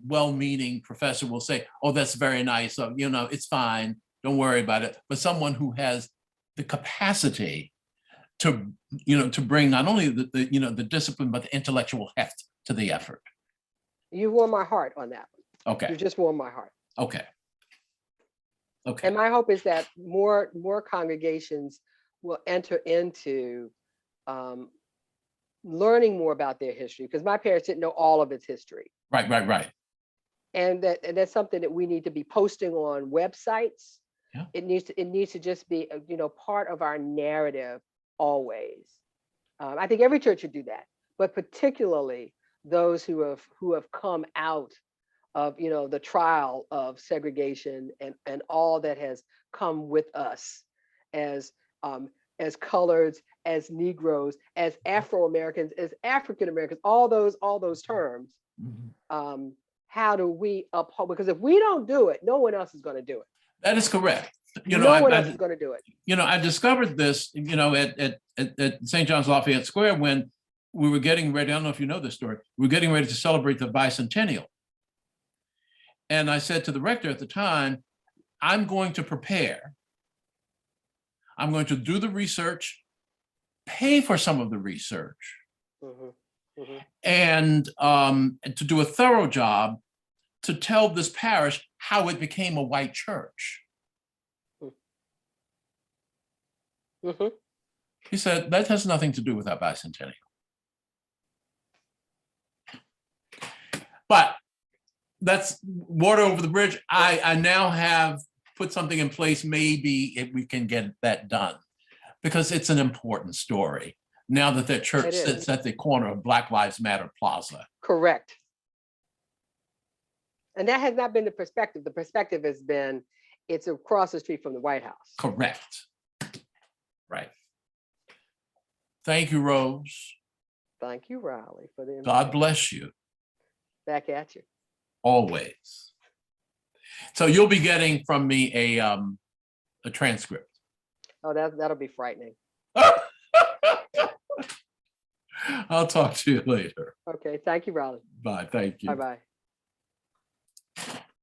well-meaning professor will say, "Oh, that's very nice. So, you know, it's fine. Don't worry about it." But someone who has the capacity to, you know, to bring not only the discipline, but the intellectual heft to the effort. You warm my heart on that one. Okay. You just warm my heart. Okay. Okay. And my hope is that more congregations will enter into learning more about their history, because my parents didn't know all of its history. Right. And that's something that we need to be posting on websites. Yeah. It needs to just be, you know, part of our narrative always. I think every church should do that, but particularly those who have come out of, you know, the trial of segregation and all that has come with us as coloreds, as Negroes, as Afro-Americans, as African-Americans, all those terms. Mm-hmm. How do we uphold? Because if we don't do it, no one else is going to do it. That is correct. You know, no one else is going to do it. You know, I discovered this, you know, at St. John's Lafayette Square when we were getting ready. I don't know if you know this story. We were getting ready to celebrate the bicentennial. And I said to the rector at the time, I'm going to prepare. I'm going to do the research, pay for some of the research, and to do a thorough job to tell this parish how it became a white church. He said, that has nothing to do with our bicentennial. But that's water over the bridge. I now have put something in place. Maybe if we can get that done, because it's an important story now that that church sits at the corner of Black Lives Matter Plaza. Correct. And that has not been the perspective. The perspective has been, it's across the street from the White House. Correct. Right. Thank you, Rose. Thank you, Riley, for the God bless you. Back at you. Always. So you'll be getting from me a transcript. Oh, that'll be frightening. I'll talk to you later. Okay. Thank you, Riley. Bye. Thank you. Bye-bye.